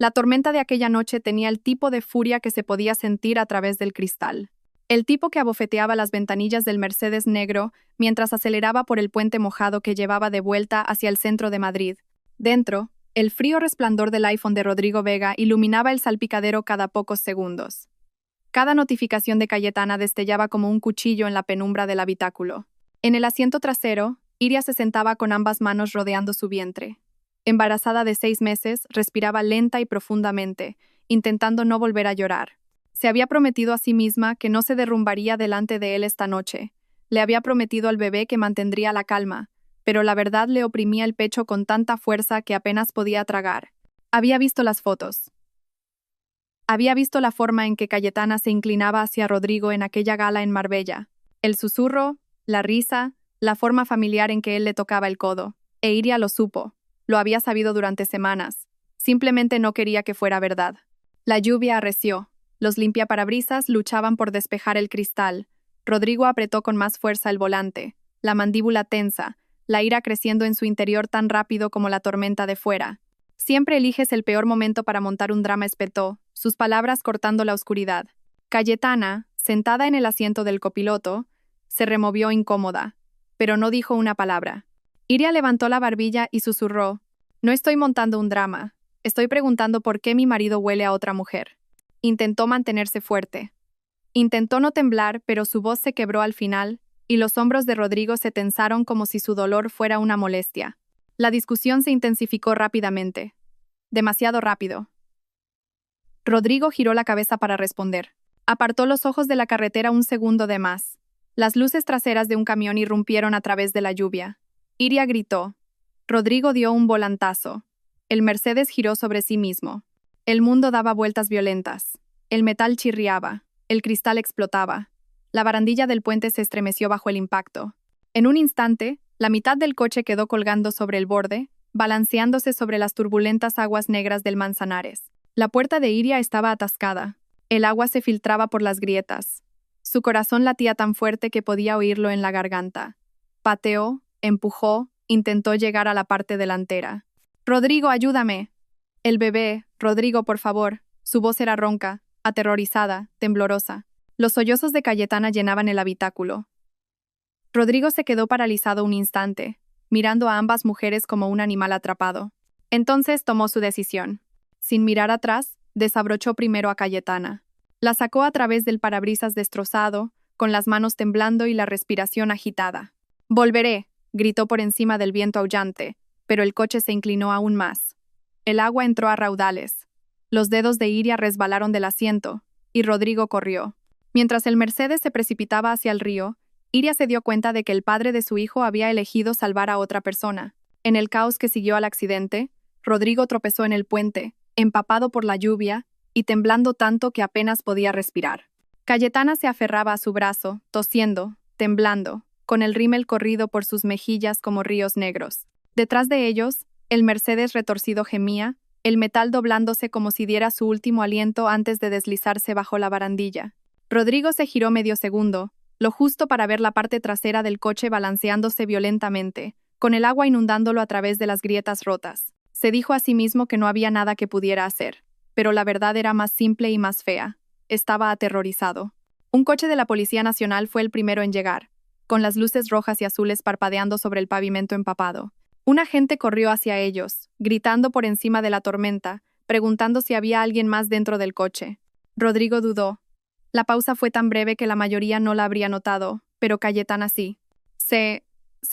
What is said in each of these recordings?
La tormenta de aquella noche tenía el tipo de furia que se podía sentir a través del cristal. El tipo que abofeteaba las ventanillas del Mercedes negro mientras aceleraba por el puente mojado que llevaba de vuelta hacia el centro de Madrid. Dentro, el frío resplandor del iPhone de Rodrigo Vega iluminaba el salpicadero cada pocos segundos. Cada notificación de Cayetana destellaba como un cuchillo en la penumbra del habitáculo. En el asiento trasero, Iria se sentaba con ambas manos rodeando su vientre. Embarazada de 6 meses, respiraba lenta y profundamente, intentando no volver a llorar. Se había prometido a sí misma que no se derrumbaría delante de él esta noche. Le había prometido al bebé que mantendría la calma, pero la verdad le oprimía el pecho con tanta fuerza que apenas podía tragar. Había visto las fotos. Había visto la forma en que Cayetana se inclinaba hacia Rodrigo en aquella gala en Marbella. El susurro, la risa, la forma familiar en que él le tocaba el codo. E Iria lo supo. Lo había sabido durante semanas. Simplemente no quería que fuera verdad. La lluvia arreció. Los limpiaparabrisas luchaban por despejar el cristal. Rodrigo apretó con más fuerza el volante, la mandíbula tensa, la ira creciendo en su interior tan rápido como la tormenta de fuera. Siempre eliges el peor momento para montar un drama, espetó, sus palabras cortando la oscuridad. Cayetana, sentada en el asiento del copiloto, se removió incómoda, pero no dijo una palabra. Iria levantó la barbilla y susurró: «No estoy montando un drama, estoy preguntando por qué mi marido huele a otra mujer». Intentó mantenerse fuerte. Intentó no temblar, pero su voz se quebró al final, y los hombros de Rodrigo se tensaron como si su dolor fuera una molestia. La discusión se intensificó rápidamente. Demasiado rápido. Rodrigo giró la cabeza para responder. Apartó los ojos de la carretera un segundo de más. Las luces traseras de un camión irrumpieron a través de la lluvia. Iria gritó. Rodrigo dio un volantazo. El Mercedes giró sobre sí mismo. El mundo daba vueltas violentas. El metal chirriaba. El cristal explotaba. La barandilla del puente se estremeció bajo el impacto. En un instante, la mitad del coche quedó colgando sobre el borde, balanceándose sobre las turbulentas aguas negras del Manzanares. La puerta de Iria estaba atascada. El agua se filtraba por las grietas. Su corazón latía tan fuerte que podía oírlo en la garganta. Pateó, empujó, intentó llegar a la parte delantera. «Rodrigo, ayúdame». «El bebé, Rodrigo, por favor». Su voz era ronca, aterrorizada, temblorosa. Los sollozos de Cayetana llenaban el habitáculo. Rodrigo se quedó paralizado un instante, mirando a ambas mujeres como un animal atrapado. Entonces tomó su decisión. Sin mirar atrás, desabrochó primero a Cayetana. La sacó a través del parabrisas destrozado, con las manos temblando y la respiración agitada. «Volveré», gritó por encima del viento aullante, pero el coche se inclinó aún más. El agua entró a raudales. Los dedos de Iria resbalaron del asiento, y Rodrigo corrió. Mientras el Mercedes se precipitaba hacia el río, Iria se dio cuenta de que el padre de su hijo había elegido salvar a otra persona. En el caos que siguió al accidente, Rodrigo tropezó en el puente, empapado por la lluvia y temblando tanto que apenas podía respirar. Cayetana se aferraba a su brazo, tosiendo, temblando, con el rímel corrido por sus mejillas como ríos negros. Detrás de ellos, el Mercedes retorcido gemía, el metal doblándose como si diera su último aliento antes de deslizarse bajo la barandilla. Rodrigo se giró medio segundo, lo justo para ver la parte trasera del coche balanceándose violentamente, con el agua inundándolo a través de las grietas rotas. Se dijo a sí mismo que no había nada que pudiera hacer, pero la verdad era más simple y más fea. Estaba aterrorizado. Un coche de la Policía Nacional fue el primero en llegar, con las luces rojas y azules parpadeando sobre el pavimento empapado. Un agente corrió hacia ellos, gritando por encima de la tormenta, preguntando si había alguien más dentro del coche. Rodrigo dudó. La pausa fue tan breve que la mayoría no la habría notado, pero Cayetana sí. Se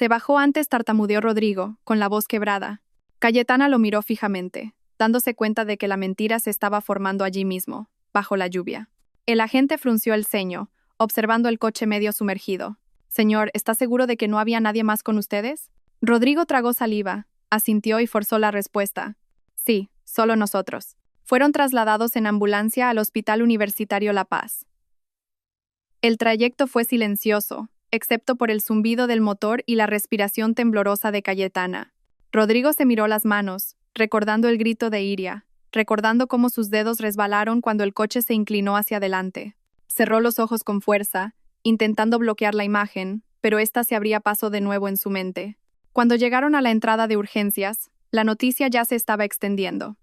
bajó antes, tartamudeó Rodrigo, con la voz quebrada. Cayetana lo miró fijamente, dándose cuenta de que la mentira se estaba formando allí mismo, bajo la lluvia. El agente frunció el ceño, observando el coche medio sumergido. «Señor, ¿está seguro de que no había nadie más con ustedes?» Rodrigo tragó saliva, asintió y forzó la respuesta. «Sí, solo nosotros». Fueron trasladados en ambulancia al Hospital Universitario La Paz. El trayecto fue silencioso, excepto por el zumbido del motor y la respiración temblorosa de Cayetana. Rodrigo se miró las manos, recordando el grito de Iria, recordando cómo sus dedos resbalaron cuando el coche se inclinó hacia adelante. Cerró los ojos con fuerza, intentando bloquear la imagen, pero ésta se abría paso de nuevo en su mente. Cuando llegaron a la entrada de urgencias, la noticia ya se estaba extendiendo.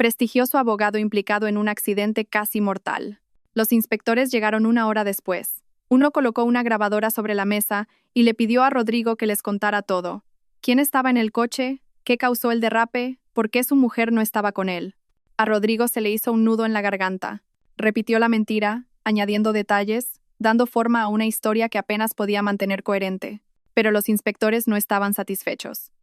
prestigioso abogado implicado en un accidente casi mortal. Los inspectores llegaron 1 hora después. Uno colocó una grabadora sobre la mesa y le pidió a Rodrigo que les contara todo. ¿Quién estaba en el coche? ¿Qué causó el derrape? ¿Por qué su mujer no estaba con él? A Rodrigo se le hizo un nudo en la garganta. Repitió la mentira, añadiendo detalles, dando forma a una historia que apenas podía mantener coherente. Pero los inspectores no estaban satisfechos.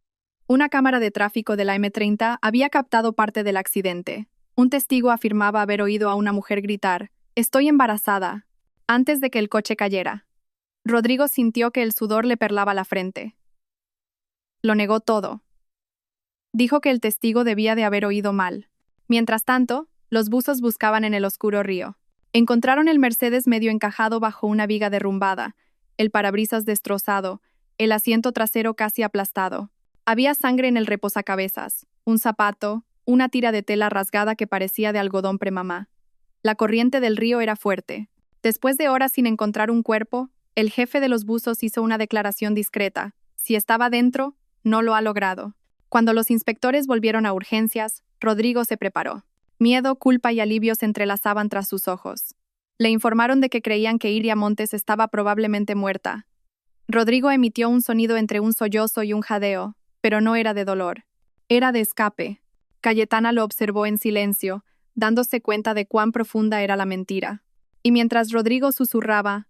Una cámara de tráfico de la M30 había captado parte del accidente. Un testigo afirmaba haber oído a una mujer gritar, «Estoy embarazada», antes de que el coche cayera. Rodrigo sintió que el sudor le perlaba la frente. Lo negó todo. Dijo que el testigo debía de haber oído mal. Mientras tanto, los buzos buscaban en el oscuro río. Encontraron el Mercedes medio encajado bajo una viga derrumbada, el parabrisas destrozado, el asiento trasero casi aplastado. Había sangre en el reposacabezas, un zapato, una tira de tela rasgada que parecía de algodón premamá. La corriente del río era fuerte. Después de horas sin encontrar un cuerpo, el jefe de los buzos hizo una declaración discreta. Si estaba dentro, no lo ha logrado. Cuando los inspectores volvieron a urgencias, Rodrigo se preparó. Miedo, culpa y alivio se entrelazaban tras sus ojos. Le informaron de que creían que Iria Montes estaba probablemente muerta. Rodrigo emitió un sonido entre un sollozo y un jadeo, pero no era de dolor. Era de escape. Cayetana lo observó en silencio, dándose cuenta de cuán profunda era la mentira. Y mientras Rodrigo susurraba,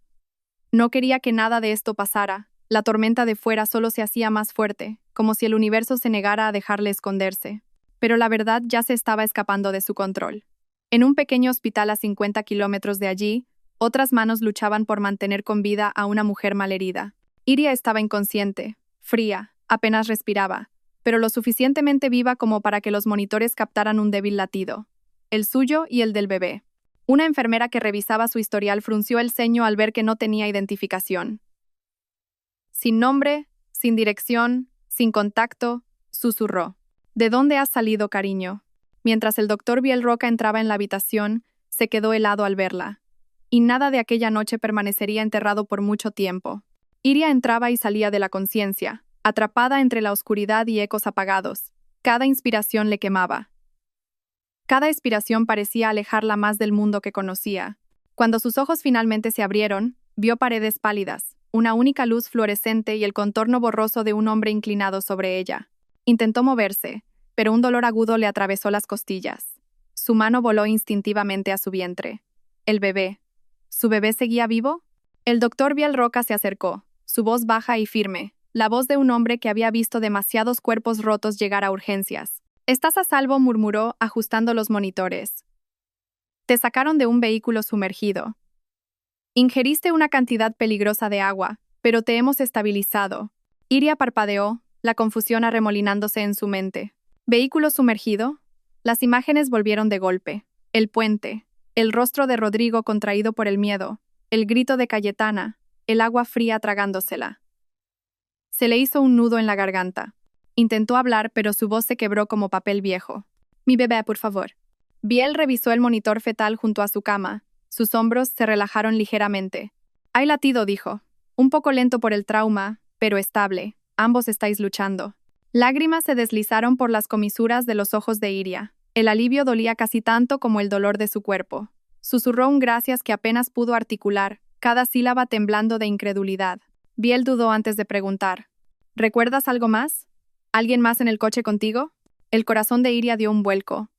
no quería que nada de esto pasara, la tormenta de fuera solo se hacía más fuerte, como si el universo se negara a dejarle esconderse. Pero la verdad ya se estaba escapando de su control. En un pequeño hospital a 50 kilómetros de allí, otras manos luchaban por mantener con vida a una mujer malherida. Iria estaba inconsciente, fría, apenas respiraba, pero lo suficientemente viva como para que los monitores captaran un débil latido, el suyo y el del bebé. Una enfermera que revisaba su historial frunció el ceño al ver que no tenía identificación. Sin nombre, sin dirección, sin contacto, susurró. ¿De dónde has salido, cariño? Mientras el doctor Biel Roca entraba en la habitación, se quedó helado al verla. Y nada de aquella noche permanecería enterrado por mucho tiempo. Iria entraba y salía de la conciencia, atrapada entre la oscuridad y ecos apagados. Cada inspiración le quemaba. Cada expiración parecía alejarla más del mundo que conocía. Cuando sus ojos finalmente se abrieron, vio paredes pálidas, una única luz fluorescente y el contorno borroso de un hombre inclinado sobre ella. Intentó moverse, pero un dolor agudo le atravesó las costillas. Su mano voló instintivamente a su vientre. El bebé. ¿Su bebé seguía vivo? El doctor Biel Roca se acercó, su voz baja y firme, la voz de un hombre que había visto demasiados cuerpos rotos llegar a urgencias. «Estás a salvo», murmuró, ajustando los monitores. «Te sacaron de un vehículo sumergido. Ingeriste una cantidad peligrosa de agua, pero te hemos estabilizado». Iria parpadeó, la confusión arremolinándose en su mente. ¿Vehículo sumergido? Las imágenes volvieron de golpe. El puente, el rostro de Rodrigo contraído por el miedo, el grito de Cayetana, el agua fría tragándosela. Se le hizo un nudo en la garganta. Intentó hablar, pero su voz se quebró como papel viejo. «Mi bebé, por favor». Biel revisó el monitor fetal junto a su cama. Sus hombros se relajaron ligeramente. «Hay latido», dijo. «Un poco lento por el trauma, pero estable. Ambos estáis luchando». Lágrimas se deslizaron por las comisuras de los ojos de Iria. El alivio dolía casi tanto como el dolor de su cuerpo. Susurró un gracias que apenas pudo articular, cada sílaba temblando de incredulidad. Biel dudó antes de preguntar. «¿Recuerdas algo más? ¿Alguien más en el coche contigo?» El corazón de Iria dio un vuelco.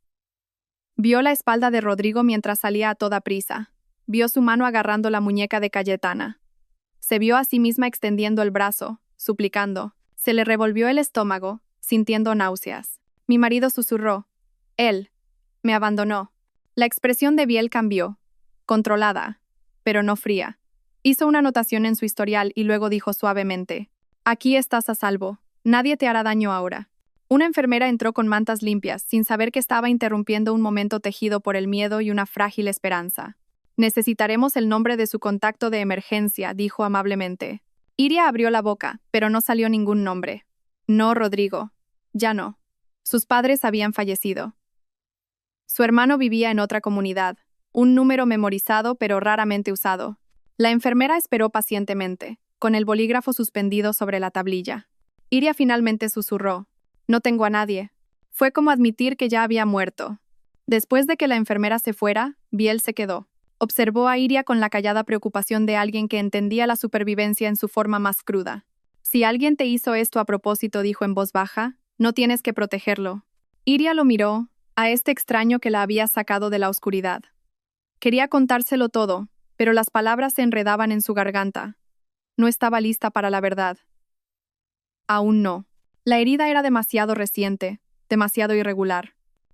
Vio la espalda de Rodrigo mientras salía a toda prisa. Vio su mano agarrando la muñeca de Cayetana. Se vio a sí misma extendiendo el brazo, suplicando. Se le revolvió el estómago, sintiendo náuseas. «Mi marido», susurró. «Él me abandonó». La expresión de Biel cambió, controlada, pero no fría. Hizo una anotación en su historial y luego dijo suavemente. «Aquí estás a salvo. Nadie te hará daño ahora». Una enfermera entró con mantas limpias, sin saber que estaba interrumpiendo un momento tejido por el miedo y una frágil esperanza. «Necesitaremos el nombre de su contacto de emergencia», dijo amablemente. Iria abrió la boca, pero no salió ningún nombre. «No, Rodrigo. Ya no». Sus padres habían fallecido. Su hermano vivía en otra comunidad, un número memorizado pero raramente usado. La enfermera esperó pacientemente, con el bolígrafo suspendido sobre la tablilla. Iria finalmente susurró. «No tengo a nadie». Fue como admitir que ya había muerto. Después de que la enfermera se fuera, Biel se quedó. Observó a Iria con la callada preocupación de alguien que entendía la supervivencia en su forma más cruda. Si alguien te hizo esto a propósito, dijo en voz baja, no tienes que protegerlo. Iria lo miró, a este extraño que la había sacado de la oscuridad. Quería contárselo todo, pero las palabras se enredaban en su garganta. No estaba lista para la verdad. Aún no. La herida era demasiado reciente, demasiado irregular.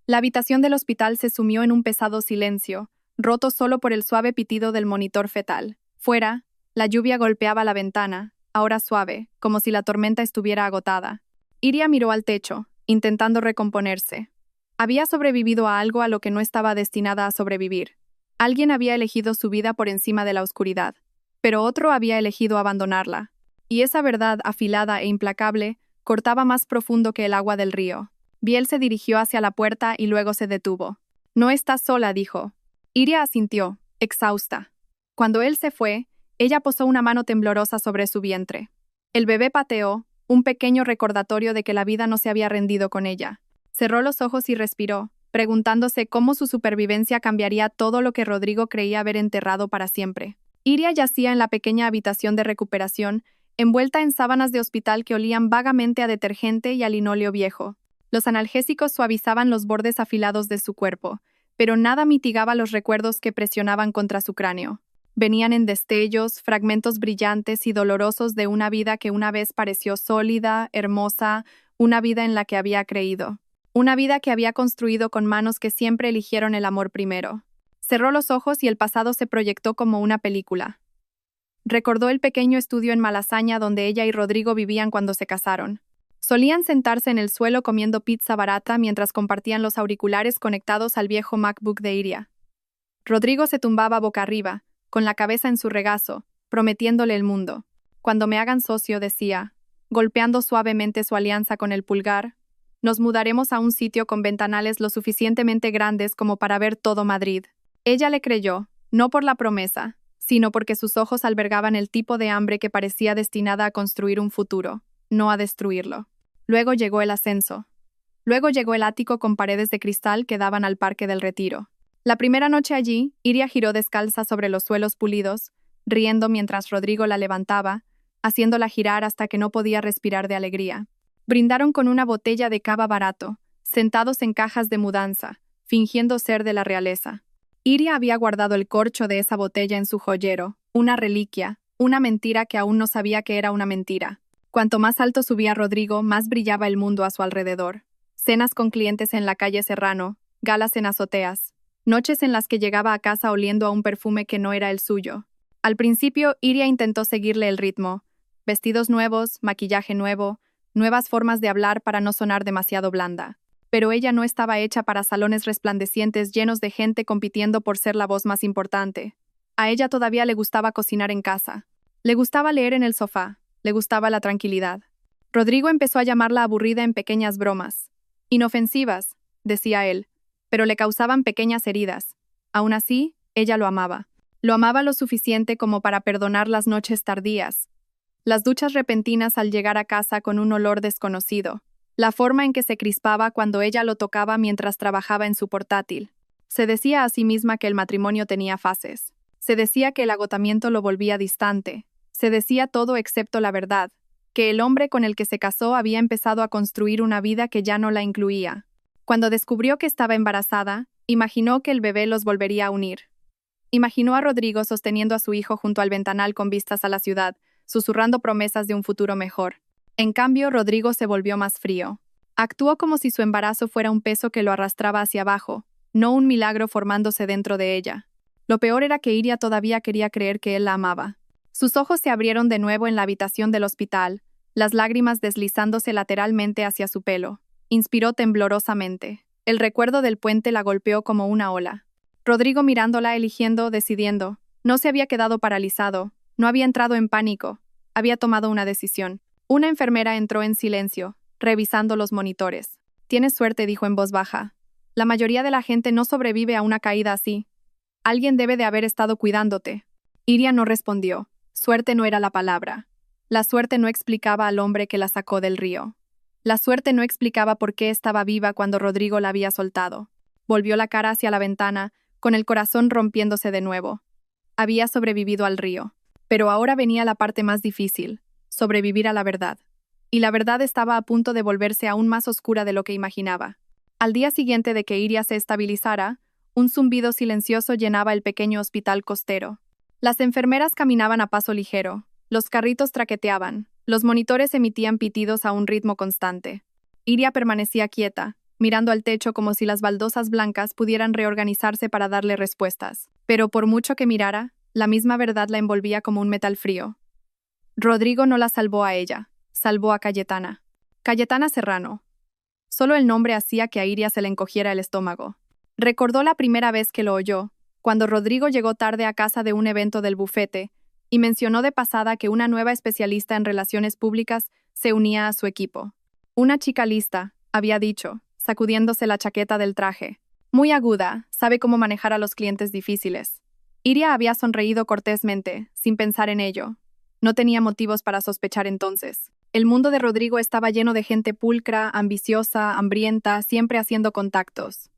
La habitación del hospital se sumió en un pesado silencio, roto solo por el suave pitido del monitor fetal. Fuera, la lluvia golpeaba la ventana, ahora suave, como si la tormenta estuviera agotada. Iria miró al techo, intentando recomponerse. Había sobrevivido a algo a lo que no estaba destinada a sobrevivir. Alguien había elegido su vida por encima de la oscuridad, pero otro había elegido abandonarla. Y esa verdad afilada e implacable cortaba más profundo que el agua del río. Biel se dirigió hacia la puerta y luego se detuvo. No estás sola, dijo. Iria asintió, exhausta. Cuando él se fue, ella posó una mano temblorosa sobre su vientre. El bebé pateó, un pequeño recordatorio de que la vida no se había rendido con ella. Cerró los ojos y respiró, preguntándose cómo su supervivencia cambiaría todo lo que Rodrigo creía haber enterrado para siempre. Iria yacía en la pequeña habitación de recuperación, envuelta en sábanas de hospital que olían vagamente a detergente y a linóleo viejo. Los analgésicos suavizaban los bordes afilados de su cuerpo, pero nada mitigaba los recuerdos que presionaban contra su cráneo. Venían en destellos, fragmentos brillantes y dolorosos de una vida que una vez pareció sólida, hermosa, una vida en la que había creído. Una vida que había construido con manos que siempre eligieron el amor primero. Cerró los ojos y el pasado se proyectó como una película. Recordó el pequeño estudio en Malasaña donde ella y Rodrigo vivían cuando se casaron. Solían sentarse en el suelo comiendo pizza barata mientras compartían los auriculares conectados al viejo MacBook de Iria. Rodrigo se tumbaba boca arriba, con la cabeza en su regazo, prometiéndole el mundo. Cuando me hagan socio, decía, golpeando suavemente su alianza con el pulgar, nos mudaremos a un sitio con ventanales lo suficientemente grandes como para ver todo Madrid. Ella le creyó, no por la promesa, sino porque sus ojos albergaban el tipo de hambre que parecía destinada a construir un futuro, no a destruirlo. Luego llegó el ascenso. Luego llegó el ático con paredes de cristal que daban al Parque del Retiro. La primera noche allí, Iria giró descalza sobre los suelos pulidos, riendo mientras Rodrigo la levantaba, haciéndola girar hasta que no podía respirar de alegría. Brindaron con una botella de cava barato, sentados en cajas de mudanza, fingiendo ser de la realeza. Iria había guardado el corcho de esa botella en su joyero, una reliquia, una mentira que aún no sabía que era una mentira. Cuanto más alto subía Rodrigo, más brillaba el mundo a su alrededor. Cenas con clientes en la calle Serrano, galas en azoteas, noches en las que llegaba a casa oliendo a un perfume que no era el suyo. Al principio, Iria intentó seguirle el ritmo. Vestidos nuevos, maquillaje nuevo, nuevas formas de hablar para no sonar demasiado blanda. Pero ella no estaba hecha para salones resplandecientes llenos de gente compitiendo por ser la voz más importante. A ella todavía le gustaba cocinar en casa. Le gustaba leer en el sofá. Le gustaba la tranquilidad. Rodrigo empezó a llamarla aburrida en pequeñas bromas. Inofensivas, decía él, pero le causaban pequeñas heridas. Aún así, ella lo amaba. Lo amaba lo suficiente como para perdonar las noches tardías, las duchas repentinas al llegar a casa con un olor desconocido, la forma en que se crispaba cuando ella lo tocaba mientras trabajaba en su portátil. Se decía a sí misma que el matrimonio tenía fases. Se decía que el agotamiento lo volvía distante. Se decía todo excepto la verdad, que el hombre con el que se casó había empezado a construir una vida que ya no la incluía. Cuando descubrió que estaba embarazada, imaginó que el bebé los volvería a unir. Imaginó a Rodrigo sosteniendo a su hijo junto al ventanal con vistas a la ciudad, susurrando promesas de un futuro mejor. En cambio, Rodrigo se volvió más frío. Actuó como si su embarazo fuera un peso que lo arrastraba hacia abajo, no un milagro formándose dentro de ella. Lo peor era que Iria todavía quería creer que él la amaba. Sus ojos se abrieron de nuevo en la habitación del hospital, las lágrimas deslizándose lateralmente hacia su pelo. Inspiró temblorosamente. El recuerdo del puente la golpeó como una ola. Rodrigo mirándola, eligiendo, decidiendo. No se había quedado paralizado, no había entrado en pánico, había tomado una decisión. Una enfermera entró en silencio, revisando los monitores. Tienes suerte, dijo en voz baja. La mayoría de la gente no sobrevive a una caída así. Alguien debe de haber estado cuidándote. Iria no respondió. Suerte no era la palabra. La suerte no explicaba al hombre que la sacó del río. La suerte no explicaba por qué estaba viva cuando Rodrigo la había soltado. Volvió la cara hacia la ventana, con el corazón rompiéndose de nuevo. Había sobrevivido al río. Pero ahora venía la parte más difícil, sobrevivir a la verdad. Y la verdad estaba a punto de volverse aún más oscura de lo que imaginaba. Al día siguiente de que Iria se estabilizara, un zumbido silencioso llenaba el pequeño hospital costero. Las enfermeras caminaban a paso ligero, los carritos traqueteaban, los monitores emitían pitidos a un ritmo constante. Iria permanecía quieta, mirando al techo como si las baldosas blancas pudieran reorganizarse para darle respuestas. Pero por mucho que mirara, la misma verdad la envolvía como un metal frío. Rodrigo no la salvó a ella, salvó a Cayetana. Cayetana Serrano. Solo el nombre hacía que a Iria se le encogiera el estómago. Recordó la primera vez que lo oyó, cuando Rodrigo llegó tarde a casa de un evento del bufete, y mencionó de pasada que una nueva especialista en relaciones públicas se unía a su equipo. Una chica lista, había dicho, sacudiéndose la chaqueta del traje. Muy aguda, sabe cómo manejar a los clientes difíciles. Iria había sonreído cortésmente, sin pensar en ello. No tenía motivos para sospechar entonces. El mundo de Rodrigo estaba lleno de gente pulcra, ambiciosa, hambrienta, siempre haciendo contactos.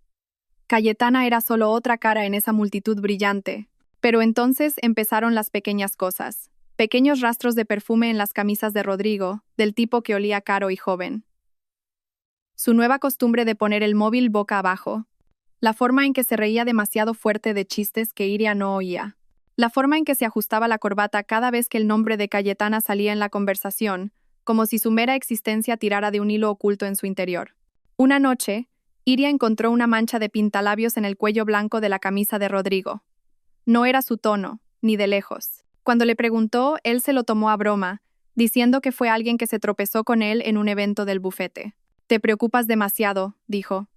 Cayetana era solo otra cara en esa multitud brillante. Pero entonces empezaron las pequeñas cosas. Pequeños rastros de perfume en las camisas de Rodrigo, del tipo que olía caro y joven. Su nueva costumbre de poner el móvil boca abajo. La forma en que se reía demasiado fuerte de chistes que Iria no oía. La forma en que se ajustaba la corbata cada vez que el nombre de Cayetana salía en la conversación, como si su mera existencia tirara de un hilo oculto en su interior. Una noche, Iria encontró una mancha de pintalabios en el cuello blanco de la camisa de Rodrigo. No era su tono, ni de lejos. Cuando le preguntó, él se lo tomó a broma, diciendo que fue alguien que se tropezó con él en un evento del bufete. «Te preocupas demasiado», dijo.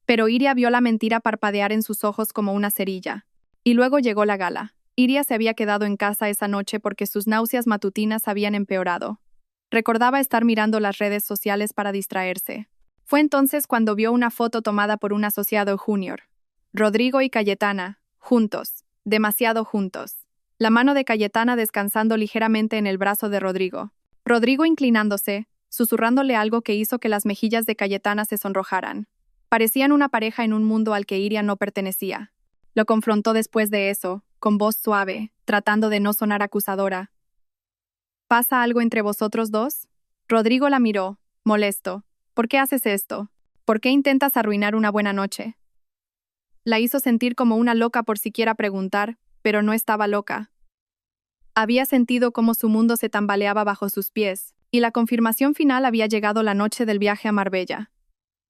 Pero Iria vio la mentira parpadear en sus ojos como una cerilla. Y luego llegó la gala. Iria se había quedado en casa esa noche porque sus náuseas matutinas habían empeorado. Recordaba estar mirando las redes sociales para distraerse. Fue entonces cuando vio una foto tomada por un asociado junior. Rodrigo y Cayetana, juntos, demasiado juntos. La mano de Cayetana descansando ligeramente en el brazo de Rodrigo. Rodrigo inclinándose, susurrándole algo que hizo que las mejillas de Cayetana se sonrojaran. Parecían una pareja en un mundo al que Iria no pertenecía. Lo confrontó después de eso, con voz suave, tratando de no sonar acusadora. ¿Pasa algo entre vosotros dos? Rodrigo la miró, molesto. ¿Por qué haces esto? ¿Por qué intentas arruinar una buena noche? La hizo sentir como una loca por siquiera preguntar, pero no estaba loca. Había sentido cómo su mundo se tambaleaba bajo sus pies, y la confirmación final había llegado la noche del viaje a Marbella.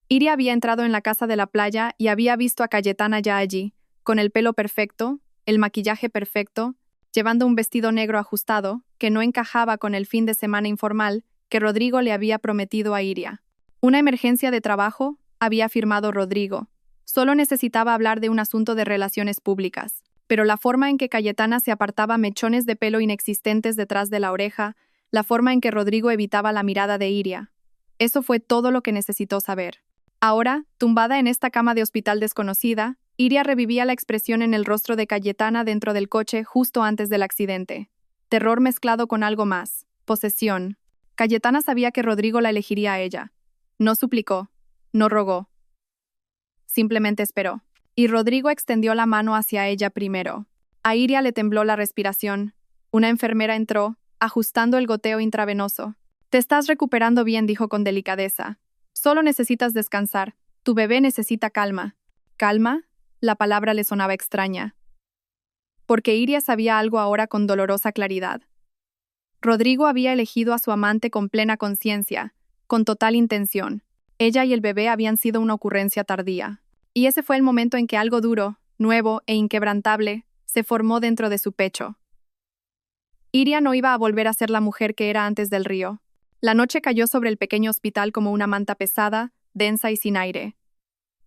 Iria había entrado en la casa de la playa y había visto a Cayetana ya allí, con el pelo perfecto, el maquillaje perfecto, llevando un vestido negro ajustado, que no encajaba con el fin de semana informal que Rodrigo le había prometido a Iria. Una emergencia de trabajo, había afirmado Rodrigo. Solo necesitaba hablar de un asunto de relaciones públicas. Pero la forma en que Cayetana se apartaba mechones de pelo inexistentes detrás de la oreja, la forma en que Rodrigo evitaba la mirada de Iria. Eso fue todo lo que necesitó saber. Ahora, tumbada en esta cama de hospital desconocida, Iria revivía la expresión en el rostro de Cayetana dentro del coche justo antes del accidente. Terror mezclado con algo más. Posesión. Cayetana sabía que Rodrigo la elegiría a ella. No suplicó. No rogó. Simplemente esperó. Y Rodrigo extendió la mano hacia ella primero. A Iria le tembló la respiración. Una enfermera entró, ajustando el goteo intravenoso. «Te estás recuperando bien», dijo con delicadeza. «Solo necesitas descansar. Tu bebé necesita calma». ¿Calma? La palabra le sonaba extraña. Porque Iria sabía algo ahora con dolorosa claridad. Rodrigo había elegido a su amante con plena conciencia, con total intención. Ella y el bebé habían sido una ocurrencia tardía. Y ese fue el momento en que algo duro, nuevo e inquebrantable, se formó dentro de su pecho. Iria no iba a volver a ser la mujer que era antes del río. La noche cayó sobre el pequeño hospital como una manta pesada, densa y sin aire.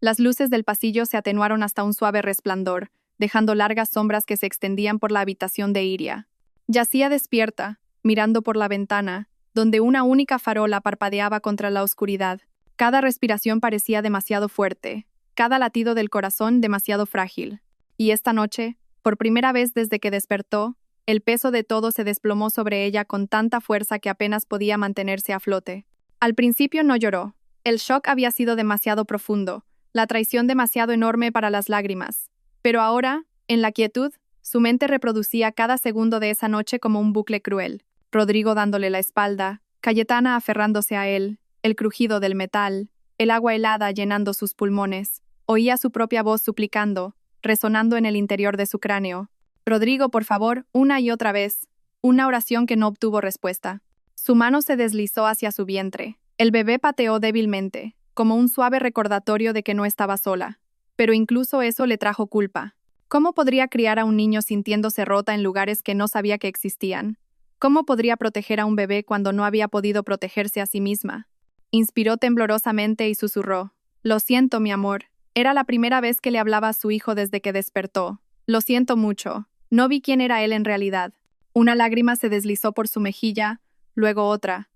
Las luces del pasillo se atenuaron hasta un suave resplandor, dejando largas sombras que se extendían por la habitación de Iria. Yacía despierta, mirando por la ventana, donde una única farola parpadeaba contra la oscuridad. Cada respiración parecía demasiado fuerte, cada latido del corazón demasiado frágil. Y esta noche, por primera vez desde que despertó, el peso de todo se desplomó sobre ella con tanta fuerza que apenas podía mantenerse a flote. Al principio no lloró. El shock había sido demasiado profundo, la traición demasiado enorme para las lágrimas. Pero ahora, en la quietud, su mente reproducía cada segundo de esa noche como un bucle cruel. Rodrigo dándole la espalda, Cayetana aferrándose a él, el crujido del metal, el agua helada llenando sus pulmones. Oía su propia voz suplicando, resonando en el interior de su cráneo. Rodrigo, por favor, una y otra vez. Una oración que no obtuvo respuesta. Su mano se deslizó hacia su vientre. El bebé pateó débilmente, como un suave recordatorio de que no estaba sola. Pero incluso eso le trajo culpa. ¿Cómo podría criar a un niño sintiéndose rota en lugares que no sabía que existían? ¿Cómo podría proteger a un bebé cuando no había podido protegerse a sí misma? Inspiró temblorosamente y susurró. Lo siento, mi amor. Era la primera vez que le hablaba a su hijo desde que despertó. Lo siento mucho. No vi quién era él en realidad. Una lágrima se deslizó por su mejilla, luego otra.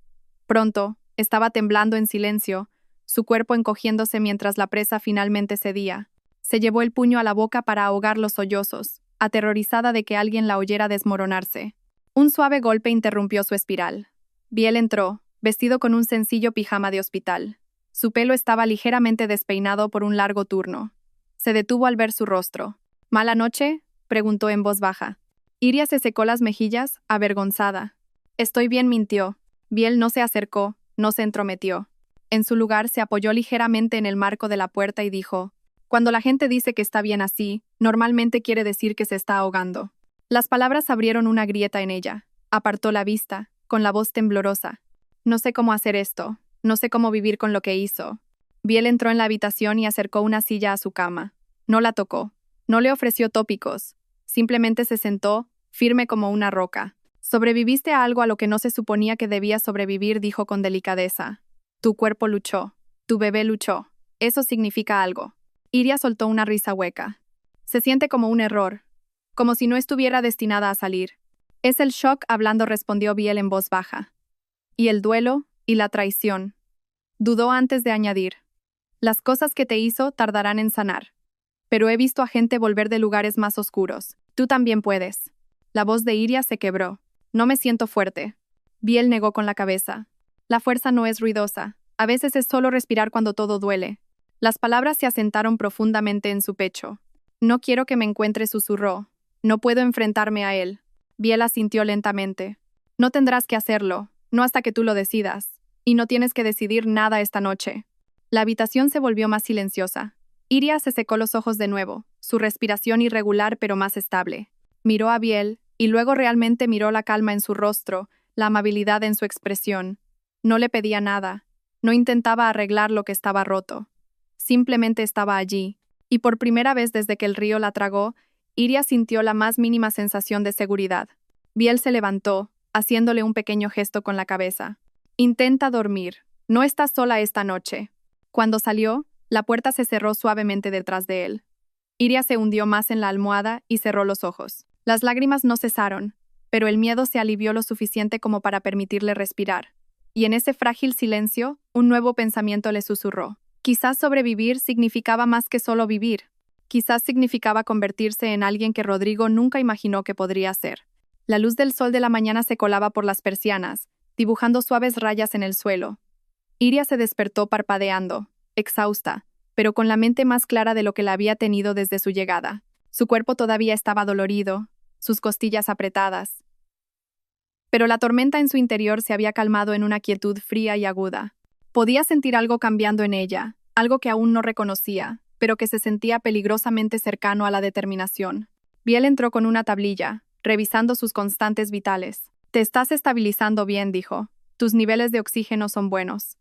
Pronto, estaba temblando en silencio, su cuerpo encogiéndose mientras la presa finalmente cedía. Se llevó el puño a la boca para ahogar los sollozos, aterrorizada de que alguien la oyera desmoronarse. Un suave golpe interrumpió su espiral. Biel entró, vestido con un sencillo pijama de hospital. Su pelo estaba ligeramente despeinado por un largo turno. Se detuvo al ver su rostro. ¿Mala noche?, preguntó en voz baja. Iria se secó las mejillas, avergonzada. Estoy bien, mintió. Biel no se acercó, no se entrometió. En su lugar se apoyó ligeramente en el marco de la puerta y dijo: cuando la gente dice que está bien así, normalmente quiere decir que se está ahogando. Las palabras abrieron una grieta en ella. Apartó la vista, con la voz temblorosa. No sé cómo hacer esto. No sé cómo vivir con lo que hizo. Biel entró en la habitación y acercó una silla a su cama. No la tocó. No le ofreció tópicos. Simplemente se sentó, firme como una roca. Sobreviviste a algo a lo que no se suponía que debías sobrevivir, dijo con delicadeza. Tu cuerpo luchó. Tu bebé luchó. Eso significa algo. Iria soltó una risa hueca. Se siente como un error. Como si no estuviera destinada a salir. Es el shock, hablando, respondió Biel en voz baja. Y el duelo, y la traición. Dudó antes de añadir. Las cosas que te hizo tardarán en sanar. Pero he visto a gente volver de lugares más oscuros. Tú también puedes. La voz de Iria se quebró. No me siento fuerte. Biel negó con la cabeza. La fuerza no es ruidosa. A veces es solo respirar cuando todo duele. Las palabras se asentaron profundamente en su pecho. No quiero que me encuentre, susurró. No puedo enfrentarme a él. Biel asintió lentamente. No tendrás que hacerlo, no hasta que tú lo decidas. Y no tienes que decidir nada esta noche. La habitación se volvió más silenciosa. Iria se secó los ojos de nuevo, su respiración irregular pero más estable. Miró a Biel, y luego realmente miró la calma en su rostro, la amabilidad en su expresión. No le pedía nada. No intentaba arreglar lo que estaba roto. Simplemente estaba allí, y por primera vez desde que el río la tragó, Iria sintió la más mínima sensación de seguridad. Biel se levantó, haciéndole un pequeño gesto con la cabeza. Intenta dormir. No estás sola esta noche. Cuando salió, la puerta se cerró suavemente detrás de él. Iria se hundió más en la almohada y cerró los ojos. Las lágrimas no cesaron, pero el miedo se alivió lo suficiente como para permitirle respirar. Y en ese frágil silencio, un nuevo pensamiento le susurró. Quizás sobrevivir significaba más que solo vivir. Quizás significaba convertirse en alguien que Rodrigo nunca imaginó que podría ser. La luz del sol de la mañana se colaba por las persianas, dibujando suaves rayas en el suelo. Iria se despertó parpadeando, exhausta, pero con la mente más clara de lo que la había tenido desde su llegada. Su cuerpo todavía estaba dolorido, sus costillas apretadas. Pero la tormenta en su interior se había calmado en una quietud fría y aguda. Podía sentir algo cambiando en ella, algo que aún no reconocía, pero que se sentía peligrosamente cercano a la determinación. Biel entró con una tablilla, revisando sus constantes vitales. Te estás estabilizando bien, dijo. Tus niveles de oxígeno son buenos.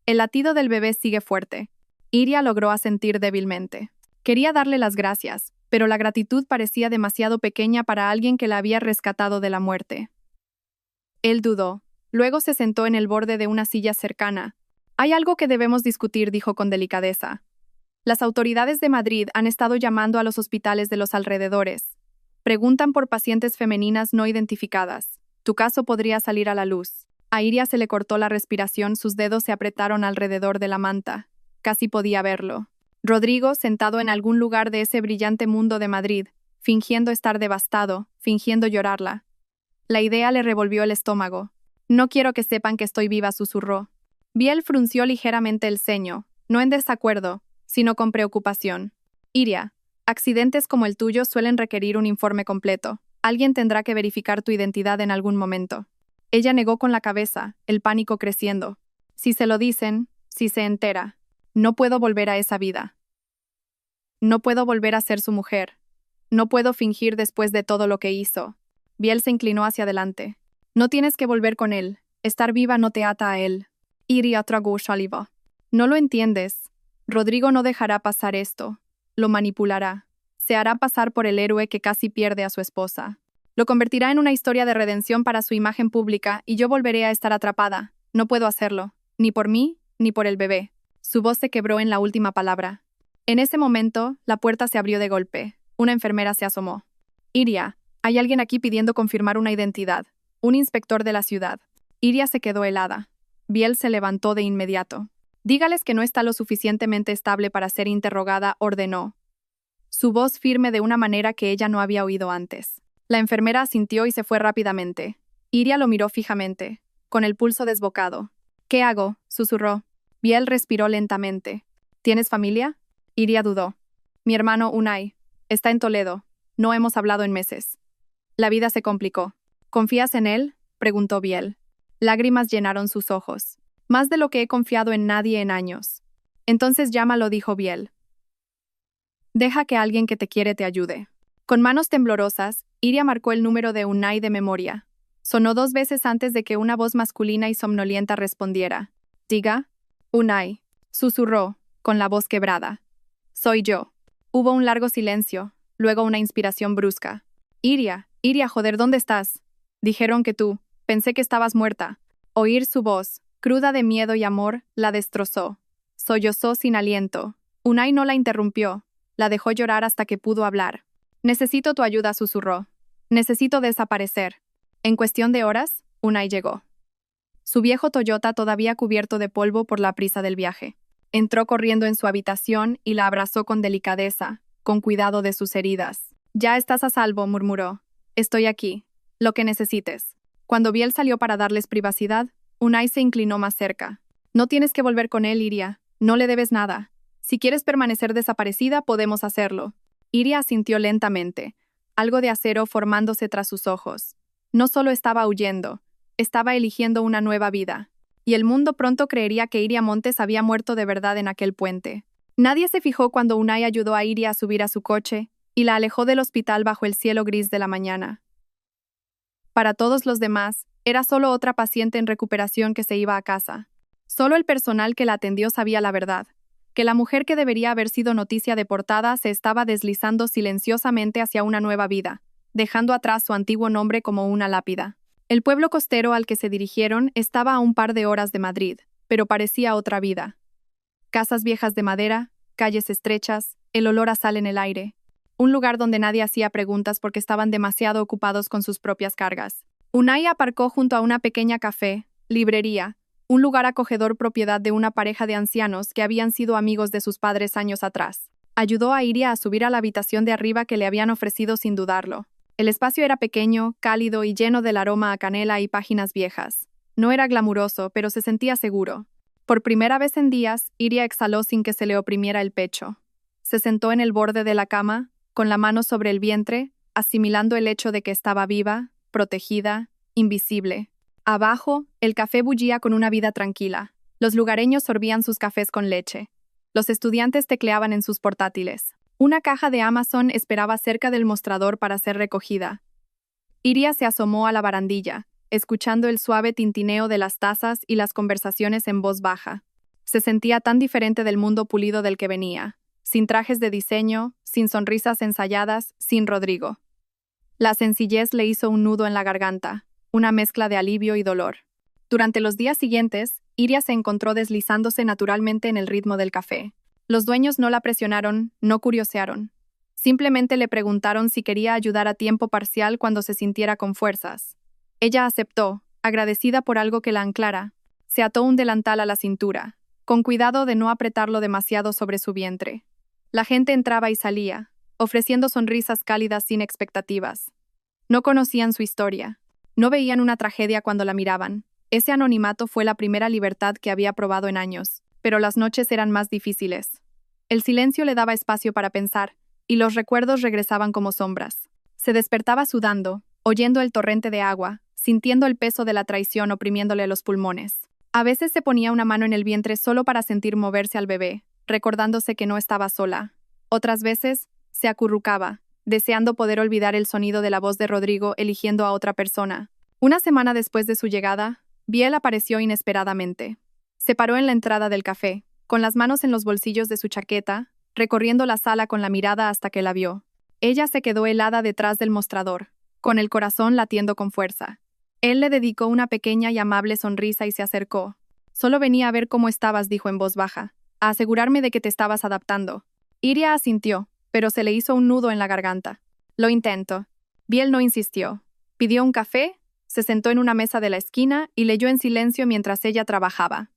El latido del bebé sigue fuerte. Iria logró asentir débilmente. Quería darle las gracias, pero la gratitud parecía demasiado pequeña para alguien que la había rescatado de la muerte. Él dudó. Luego se sentó en el borde de una silla cercana. Hay algo que debemos discutir, dijo con delicadeza. Las autoridades de Madrid han estado llamando a los hospitales de los alrededores. Preguntan por pacientes femeninas no identificadas. Tu caso podría salir a la luz. A Iria se le cortó la respiración, sus dedos se apretaron alrededor de la manta. Casi podía verlo. Rodrigo, sentado en algún lugar de ese brillante mundo de Madrid, fingiendo estar devastado, fingiendo llorarla. La idea le revolvió el estómago. No quiero que sepan que estoy viva, susurró. Biel frunció ligeramente el ceño, no en desacuerdo, sino con preocupación. Iria, accidentes como el tuyo suelen requerir un informe completo. Alguien tendrá que verificar tu identidad en algún momento. Ella negó con la cabeza, el pánico creciendo. Si se lo dicen, si se entera, no puedo volver a esa vida. No puedo volver a ser su mujer. No puedo fingir después de todo lo que hizo. Biel se inclinó hacia adelante. No tienes que volver con él. Estar viva no te ata a él. Iria tragó saliva. No lo entiendes. Rodrigo no dejará pasar esto. Lo manipulará. Se hará pasar por el héroe que casi pierde a su esposa. Lo convertirá en una historia de redención para su imagen pública y yo volveré a estar atrapada. No puedo hacerlo. Ni por mí, ni por el bebé. Su voz se quebró en la última palabra. En ese momento, la puerta se abrió de golpe. Una enfermera se asomó. Iria, hay alguien aquí pidiendo confirmar una identidad. Un inspector de la ciudad. Iria se quedó helada. Biel se levantó de inmediato. Dígales que no está lo suficientemente estable para ser interrogada, ordenó. Su voz firme de una manera que ella no había oído antes. La enfermera asintió y se fue rápidamente. Iria lo miró fijamente, con el pulso desbocado. ¿Qué hago?, susurró. Biel respiró lentamente. ¿Tienes familia? Iria dudó. Mi hermano Unai. Está en Toledo. No hemos hablado en meses. La vida se complicó. ¿Confías en él?, preguntó Biel. Lágrimas llenaron sus ojos. Más de lo que he confiado en nadie en años. Entonces llámalo, dijo Biel. Deja que alguien que te quiere te ayude. Con manos temblorosas, Iria marcó el número de Unai de memoria. Sonó 2 veces antes de que una voz masculina y somnolienta respondiera. Diga. Unai. Susurró, con la voz quebrada. Soy yo. Hubo un largo silencio, luego una inspiración brusca. Iria, joder, ¿dónde estás? Dijeron que tú. Pensé que estabas muerta. Oír su voz, cruda de miedo y amor, la destrozó. Sollozó sin aliento. Unai no la interrumpió. La dejó llorar hasta que pudo hablar. Necesito tu ayuda, susurró. Necesito desaparecer. En cuestión de horas, Unai llegó. Su viejo Toyota todavía cubierto de polvo por la prisa del viaje. Entró corriendo en su habitación y la abrazó con delicadeza, con cuidado de sus heridas. Ya estás a salvo, murmuró. Estoy aquí. Lo que necesites. Cuando Biel salió para darles privacidad, Unai se inclinó más cerca. No tienes que volver con él, Iria. No le debes nada. Si quieres permanecer desaparecida, podemos hacerlo. Iria asintió lentamente, algo de acero formándose tras sus ojos. No solo estaba huyendo, estaba eligiendo una nueva vida. Y el mundo pronto creería que Iria Montes había muerto de verdad en aquel puente. Nadie se fijó cuando Unai ayudó a Iria a subir a su coche y la alejó del hospital bajo el cielo gris de la mañana. Para todos los demás, era solo otra paciente en recuperación que se iba a casa. Solo el personal que la atendió sabía la verdad, que la mujer que debería haber sido noticia de portada se estaba deslizando silenciosamente hacia una nueva vida, dejando atrás su antiguo nombre como una lápida. El pueblo costero al que se dirigieron estaba a un par de horas de Madrid, pero parecía otra vida. Casas viejas de madera, calles estrechas, el olor a sal en el aire. Un lugar donde nadie hacía preguntas porque estaban demasiado ocupados con sus propias cargas. Unai aparcó junto a una pequeña café, librería, un lugar acogedor propiedad de una pareja de ancianos que habían sido amigos de sus padres años atrás. Ayudó a Iria a subir a la habitación de arriba que le habían ofrecido sin dudarlo. El espacio era pequeño, cálido y lleno del aroma a canela y páginas viejas. No era glamuroso, pero se sentía seguro. Por primera vez en días, Iria exhaló sin que se le oprimiera el pecho. Se sentó en el borde de la cama, con la mano sobre el vientre, asimilando el hecho de que estaba viva, protegida, invisible. Abajo, el café bullía con una vida tranquila. Los lugareños sorbían sus cafés con leche. Los estudiantes tecleaban en sus portátiles. Una caja de Amazon esperaba cerca del mostrador para ser recogida. Iria se asomó a la barandilla, escuchando el suave tintineo de las tazas y las conversaciones en voz baja. Se sentía tan diferente del mundo pulido del que venía, sin trajes de diseño, sin sonrisas ensayadas, sin Rodrigo. La sencillez le hizo un nudo en la garganta, una mezcla de alivio y dolor. Durante los días siguientes, Iria se encontró deslizándose naturalmente en el ritmo del café. Los dueños no la presionaron, no curiosearon. Simplemente le preguntaron si quería ayudar a tiempo parcial cuando se sintiera con fuerzas. Ella aceptó, agradecida por algo que la anclara. Se ató un delantal a la cintura, con cuidado de no apretarlo demasiado sobre su vientre. La gente entraba y salía, ofreciendo sonrisas cálidas sin expectativas. No conocían su historia. No veían una tragedia cuando la miraban. Ese anonimato fue la primera libertad que había probado en años, pero las noches eran más difíciles. El silencio le daba espacio para pensar, y los recuerdos regresaban como sombras. Se despertaba sudando, oyendo el torrente de agua, sintiendo el peso de la traición oprimiéndole los pulmones. A veces se ponía una mano en el vientre solo para sentir moverse al bebé, recordándose que no estaba sola. Otras veces, se acurrucaba, deseando poder olvidar el sonido de la voz de Rodrigo eligiendo a otra persona. Una semana después de su llegada, Biel apareció inesperadamente. Se paró en la entrada del café, con las manos en los bolsillos de su chaqueta, recorriendo la sala con la mirada hasta que la vio. Ella se quedó helada detrás del mostrador, con el corazón latiendo con fuerza. Él le dedicó una pequeña y amable sonrisa y se acercó. «Solo venía a ver cómo estabas», dijo en voz baja, «a asegurarme de que te estabas adaptando». Iria asintió, pero se le hizo un nudo en la garganta. «Lo intento». Biel no insistió. Pidió un café, se sentó en una mesa de la esquina y leyó en silencio mientras ella trabajaba.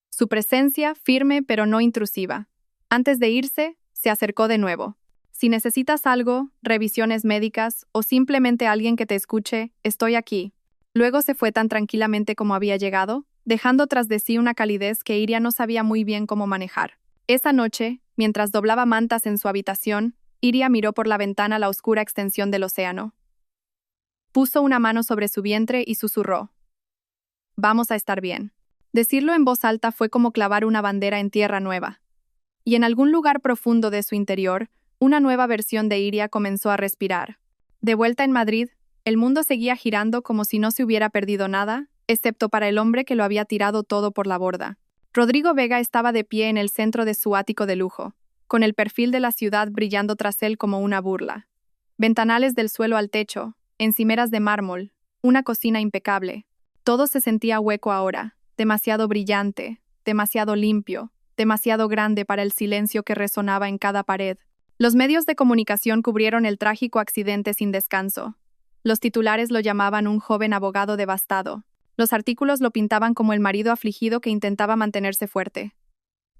Su presencia, firme pero no intrusiva. Antes de irse, se acercó de nuevo. «Si necesitas algo, revisiones médicas o simplemente alguien que te escuche, estoy aquí». Luego se fue tan tranquilamente como había llegado, dejando tras de sí una calidez que Iria no sabía muy bien cómo manejar. Esa noche, mientras doblaba mantas en su habitación, Iria miró por la ventana la oscura extensión del océano. Puso una mano sobre su vientre y susurró: «Vamos a estar bien». Decirlo en voz alta fue como clavar una bandera en tierra nueva. Y en algún lugar profundo de su interior, una nueva versión de Iria comenzó a respirar. De vuelta en Madrid, el mundo seguía girando como si no se hubiera perdido nada, excepto para el hombre que lo había tirado todo por la borda. Rodrigo Vega estaba de pie en el centro de su ático de lujo, con el perfil de la ciudad brillando tras él como una burla. Ventanales del suelo al techo, encimeras de mármol, una cocina impecable. Todo se sentía hueco ahora, demasiado brillante, demasiado limpio, demasiado grande para el silencio que resonaba en cada pared. Los medios de comunicación cubrieron el trágico accidente sin descanso. Los titulares lo llamaban un joven abogado devastado. Los artículos lo pintaban como el marido afligido que intentaba mantenerse fuerte.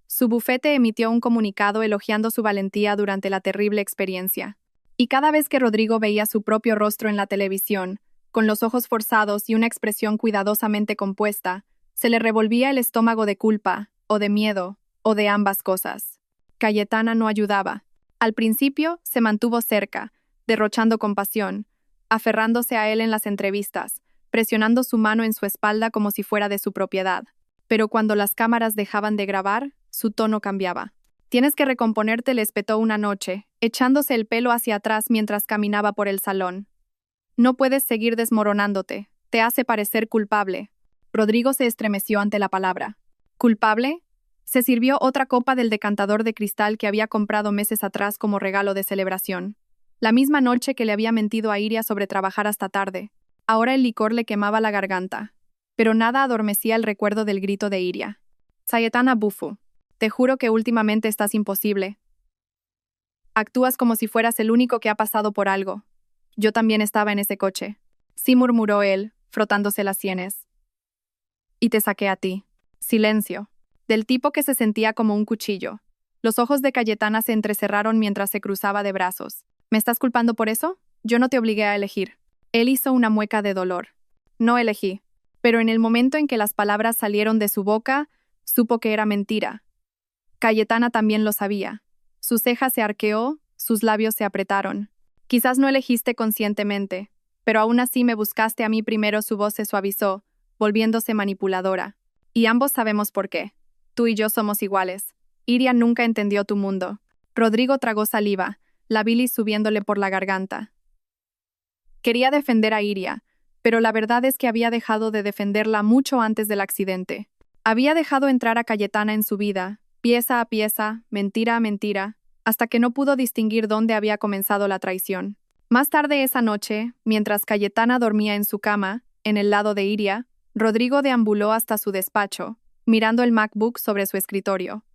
Su bufete emitió un comunicado elogiando su valentía durante la terrible experiencia. Y cada vez que Rodrigo veía su propio rostro en la televisión, con los ojos forzados y una expresión cuidadosamente compuesta, se le revolvía el estómago de culpa, o de miedo, o de ambas cosas. Cayetana no ayudaba. Al principio se mantuvo cerca, derrochando compasión, aferrándose a él en las entrevistas, presionando su mano en su espalda como si fuera de su propiedad. Pero cuando las cámaras dejaban de grabar, su tono cambiaba. «Tienes que recomponerte», le espetó una noche, echándose el pelo hacia atrás mientras caminaba por el salón. «No puedes seguir desmoronándote, te hace parecer culpable». Rodrigo se estremeció ante la palabra. ¿Culpable? Se sirvió otra copa del decantador de cristal que había comprado meses atrás como regalo de celebración. La misma noche que le había mentido a Iria sobre trabajar hasta tarde. Ahora el licor le quemaba la garganta. Pero nada adormecía el recuerdo del grito de Iria. «Cayetana bufo, te juro que últimamente estás imposible. Actúas como si fueras el único que ha pasado por algo. Yo también estaba en ese coche». Sí, murmuró él, frotándose las sienes. «Y te saqué a ti». Silencio. Del tipo que se sentía como un cuchillo. Los ojos de Cayetana se entrecerraron mientras se cruzaba de brazos. «¿Me estás culpando por eso? Yo no te obligué a elegir». Él hizo una mueca de dolor. «No elegí». Pero en el momento en que las palabras salieron de su boca, supo que era mentira. Cayetana también lo sabía. Su ceja se arqueó, sus labios se apretaron. «Quizás no elegiste conscientemente, pero aún así me buscaste a mí primero», su voz se suavizó, volviéndose manipuladora. «Y ambos sabemos por qué. Tú y yo somos iguales. Iria nunca entendió tu mundo». Rodrigo tragó saliva, la bilis subiéndole por la garganta. Quería defender a Iria, pero la verdad es que había dejado de defenderla mucho antes del accidente. Había dejado entrar a Cayetana en su vida, pieza a pieza, mentira a mentira, hasta que no pudo distinguir dónde había comenzado la traición. Más tarde esa noche, mientras Cayetana dormía en su cama, en el lado de Iria, Rodrigo deambuló hasta su despacho, mirando el MacBook sobre su escritorio.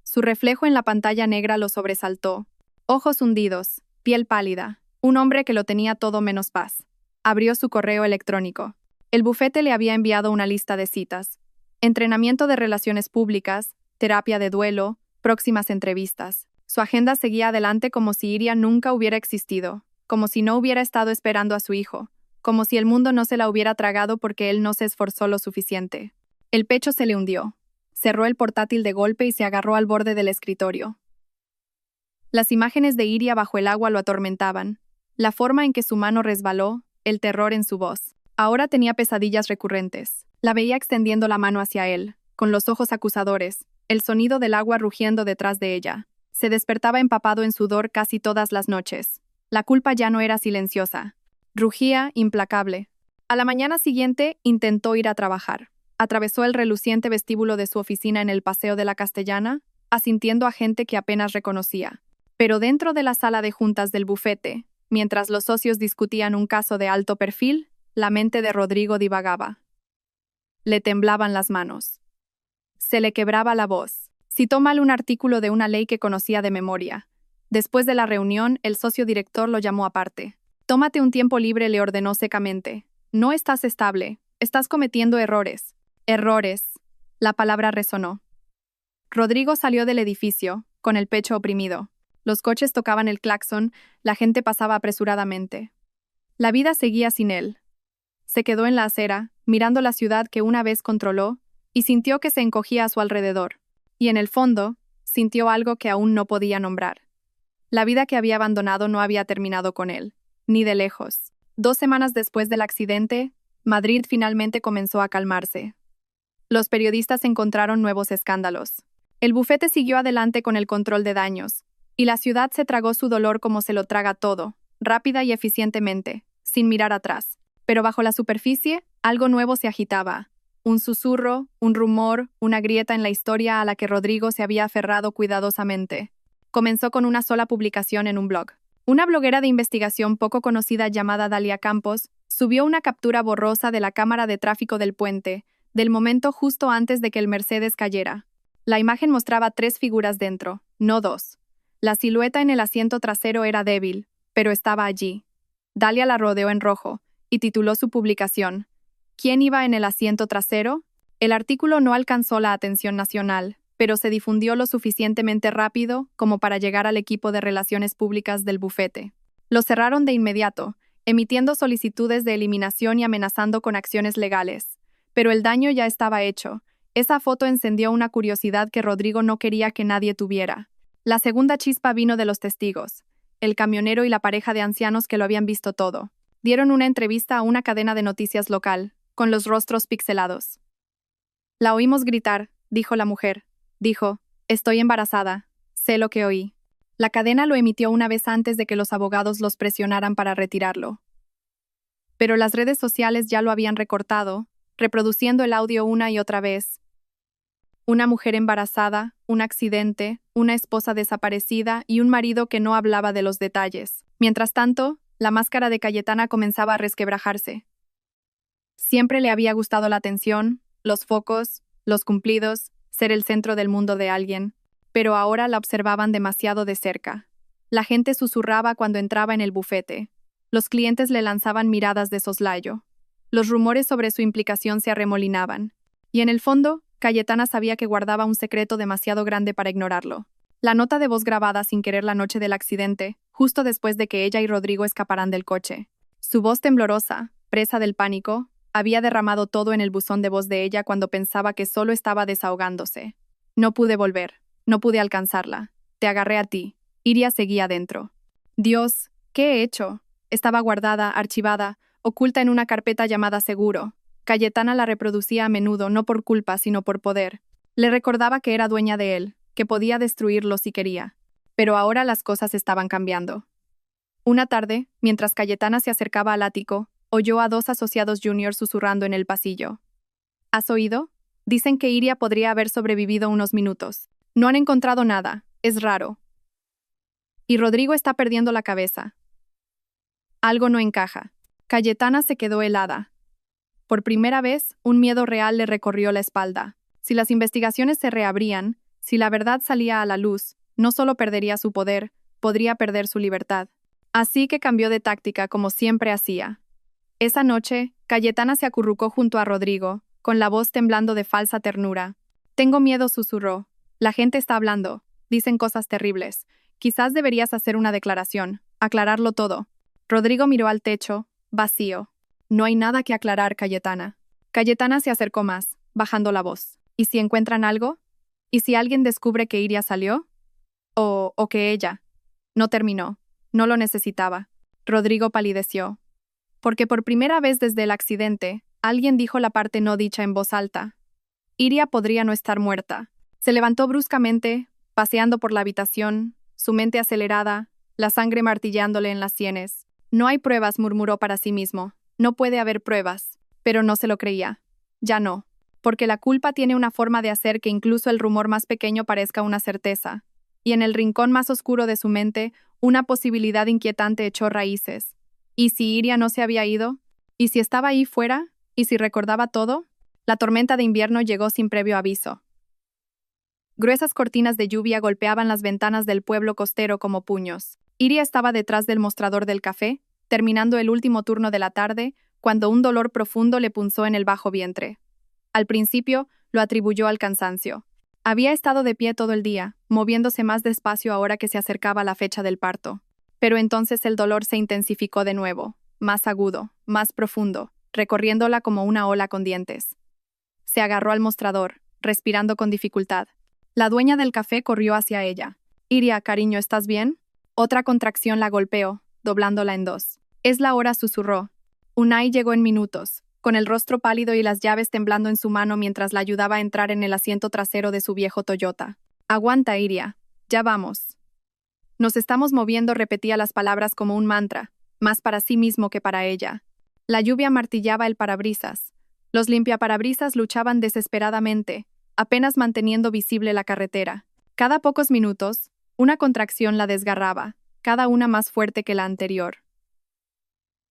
Su reflejo en la pantalla negra lo sobresaltó. Ojos hundidos, piel pálida, un hombre que lo tenía todo menos paz. Abrió su correo electrónico. El bufete le había enviado una lista de citas. Entrenamiento de relaciones públicas, terapia de duelo, próximas entrevistas. Su agenda seguía adelante como si Iria nunca hubiera existido, como si no hubiera estado esperando a su hijo, como si el mundo no se la hubiera tragado porque él no se esforzó lo suficiente. El pecho se le hundió. Cerró el portátil de golpe y se agarró al borde del escritorio. Las imágenes de Iria bajo el agua lo atormentaban. La forma en que su mano resbaló, el terror en su voz. Ahora tenía pesadillas recurrentes. La veía extendiendo la mano hacia él, con los ojos acusadores, el sonido del agua rugiendo detrás de ella. Se despertaba empapado en sudor casi todas las noches. La culpa ya no era silenciosa. Rugía, implacable. A la mañana siguiente, intentó ir a trabajar. Atravesó el reluciente vestíbulo de su oficina en el Paseo de la Castellana, asintiendo a gente que apenas reconocía. Pero dentro de la sala de juntas del bufete, mientras los socios discutían un caso de alto perfil, la mente de Rodrigo divagaba. Le temblaban las manos. Se le quebraba la voz. Citó mal un artículo de una ley que conocía de memoria. Después de la reunión, el socio director lo llamó aparte. «Tómate un tiempo libre», le ordenó secamente. «No estás estable. Estás cometiendo errores». «Errores». La palabra resonó. Rodrigo salió del edificio, con el pecho oprimido. Los coches tocaban el claxon, la gente pasaba apresuradamente. La vida seguía sin él. Se quedó en la acera, mirando la ciudad que una vez controló, y sintió que se encogía a su alrededor. Y en el fondo, sintió algo que aún no podía nombrar. La vida que había abandonado no había terminado con él, ni de lejos. 2 semanas después del accidente, Madrid finalmente comenzó a calmarse. Los periodistas encontraron nuevos escándalos. El bufete siguió adelante con el control de daños, y la ciudad se tragó su dolor como se lo traga todo, rápida y eficientemente, sin mirar atrás. Pero bajo la superficie, algo nuevo se agitaba. Un susurro, un rumor, una grieta en la historia a la que Rodrigo se había aferrado cuidadosamente. Comenzó con una sola publicación en un blog. Una bloguera de investigación poco conocida llamada Dalia Campos subió una captura borrosa de la cámara de tráfico del puente, del momento justo antes de que el Mercedes cayera. La imagen mostraba 3 figuras dentro, no 2. La silueta en el asiento trasero era débil, pero estaba allí. Dalia la rodeó en rojo y tituló su publicación «¿Quién iba en el asiento trasero?». El artículo no alcanzó la atención nacional, pero se difundió lo suficientemente rápido como para llegar al equipo de relaciones públicas del bufete. Lo cerraron de inmediato, emitiendo solicitudes de eliminación y amenazando con acciones legales. Pero el daño ya estaba hecho. Esa foto encendió una curiosidad que Rodrigo no quería que nadie tuviera. La segunda chispa vino de los testigos, el camionero y la pareja de ancianos que lo habían visto todo. Dieron una entrevista a una cadena de noticias local, con los rostros pixelados. «La oímos gritar», dijo la mujer. Dijo, «Estoy embarazada. Sé lo que oí». La cadena lo emitió una vez antes de que los abogados los presionaran para retirarlo. Pero las redes sociales ya lo habían recortado, reproduciendo el audio una y otra vez. Una mujer embarazada, un accidente, una esposa desaparecida y un marido que no hablaba de los detalles. Mientras tanto, la máscara de Cayetana comenzaba a resquebrajarse. Siempre le había gustado la atención, los focos, los cumplidos, ser el centro del mundo de alguien, pero ahora la observaban demasiado de cerca. La gente susurraba cuando entraba en el bufete. Los clientes le lanzaban miradas de soslayo. Los rumores sobre su implicación se arremolinaban. Y en el fondo, Cayetana sabía que guardaba un secreto demasiado grande para ignorarlo. La nota de voz grabada sin querer la noche del accidente, justo después de que ella y Rodrigo escaparan del coche. Su voz temblorosa, presa del pánico, había derramado todo en el buzón de voz de ella cuando pensaba que solo estaba desahogándose. «No pude volver. No pude alcanzarla. Te agarré a ti». Iria seguía dentro. «Dios, ¿qué he hecho?». Estaba guardada, archivada, oculta en una carpeta llamada Seguro. Cayetana la reproducía a menudo, no por culpa, sino por poder. Le recordaba que era dueña de él, que podía destruirlo si quería. Pero ahora las cosas estaban cambiando. Una tarde, mientras Cayetana se acercaba al ático, oyó a 2 asociados juniors susurrando en el pasillo. «¿Has oído? Dicen que Iria podría haber sobrevivido unos minutos. No han encontrado nada. Es raro. Y Rodrigo está perdiendo la cabeza». Algo no encaja. Cayetana se quedó helada. Por primera vez, un miedo real le recorrió la espalda. Si las investigaciones se reabrían, si la verdad salía a la luz, no solo perdería su poder, podría perder su libertad. Así que cambió de táctica como siempre hacía. Esa noche, Cayetana se acurrucó junto a Rodrigo, con la voz temblando de falsa ternura. «Tengo miedo», susurró. «La gente está hablando. Dicen cosas terribles. Quizás deberías hacer una declaración, aclararlo todo». Rodrigo miró al techo, vacío. «No hay nada que aclarar, Cayetana». Cayetana se acercó más, bajando la voz. ¿Y si encuentran algo? ¿Y si alguien descubre que Iria salió? ¿O que ella? No terminó. No lo necesitaba. Rodrigo palideció. Porque por primera vez desde el accidente, alguien dijo la parte no dicha en voz alta. Iria podría no estar muerta. Se levantó bruscamente, paseando por la habitación, su mente acelerada, la sangre martillándole en las sienes. No hay pruebas, murmuró para sí mismo. No puede haber pruebas. Pero no se lo creía. Ya no. Porque la culpa tiene una forma de hacer que incluso el rumor más pequeño parezca una certeza. Y en el rincón más oscuro de su mente, una posibilidad inquietante echó raíces. ¿Y si Iria no se había ido? ¿Y si estaba ahí fuera? ¿Y si recordaba todo? La tormenta de invierno llegó sin previo aviso. Gruesas cortinas de lluvia golpeaban las ventanas del pueblo costero como puños. Iria estaba detrás del mostrador del café, terminando el último turno de la tarde, cuando un dolor profundo le punzó en el bajo vientre. Al principio, lo atribuyó al cansancio. Había estado de pie todo el día, moviéndose más despacio ahora que se acercaba la fecha del parto. Pero entonces el dolor se intensificó de nuevo, más agudo, más profundo, recorriéndola como una ola con dientes. Se agarró al mostrador, respirando con dificultad. La dueña del café corrió hacia ella. «Iria, cariño, ¿estás bien?» Otra contracción la golpeó, doblándola en dos. «Es la hora», susurró. Unai llegó en minutos, con el rostro pálido y las llaves temblando en su mano mientras la ayudaba a entrar en el asiento trasero de su viejo Toyota. «Aguanta, Iria. Ya vamos». «Nos estamos moviendo», repetía las palabras como un mantra, más para sí mismo que para ella. La lluvia martillaba el parabrisas. Los limpiaparabrisas luchaban desesperadamente, apenas manteniendo visible la carretera. Cada pocos minutos, una contracción la desgarraba, cada una más fuerte que la anterior.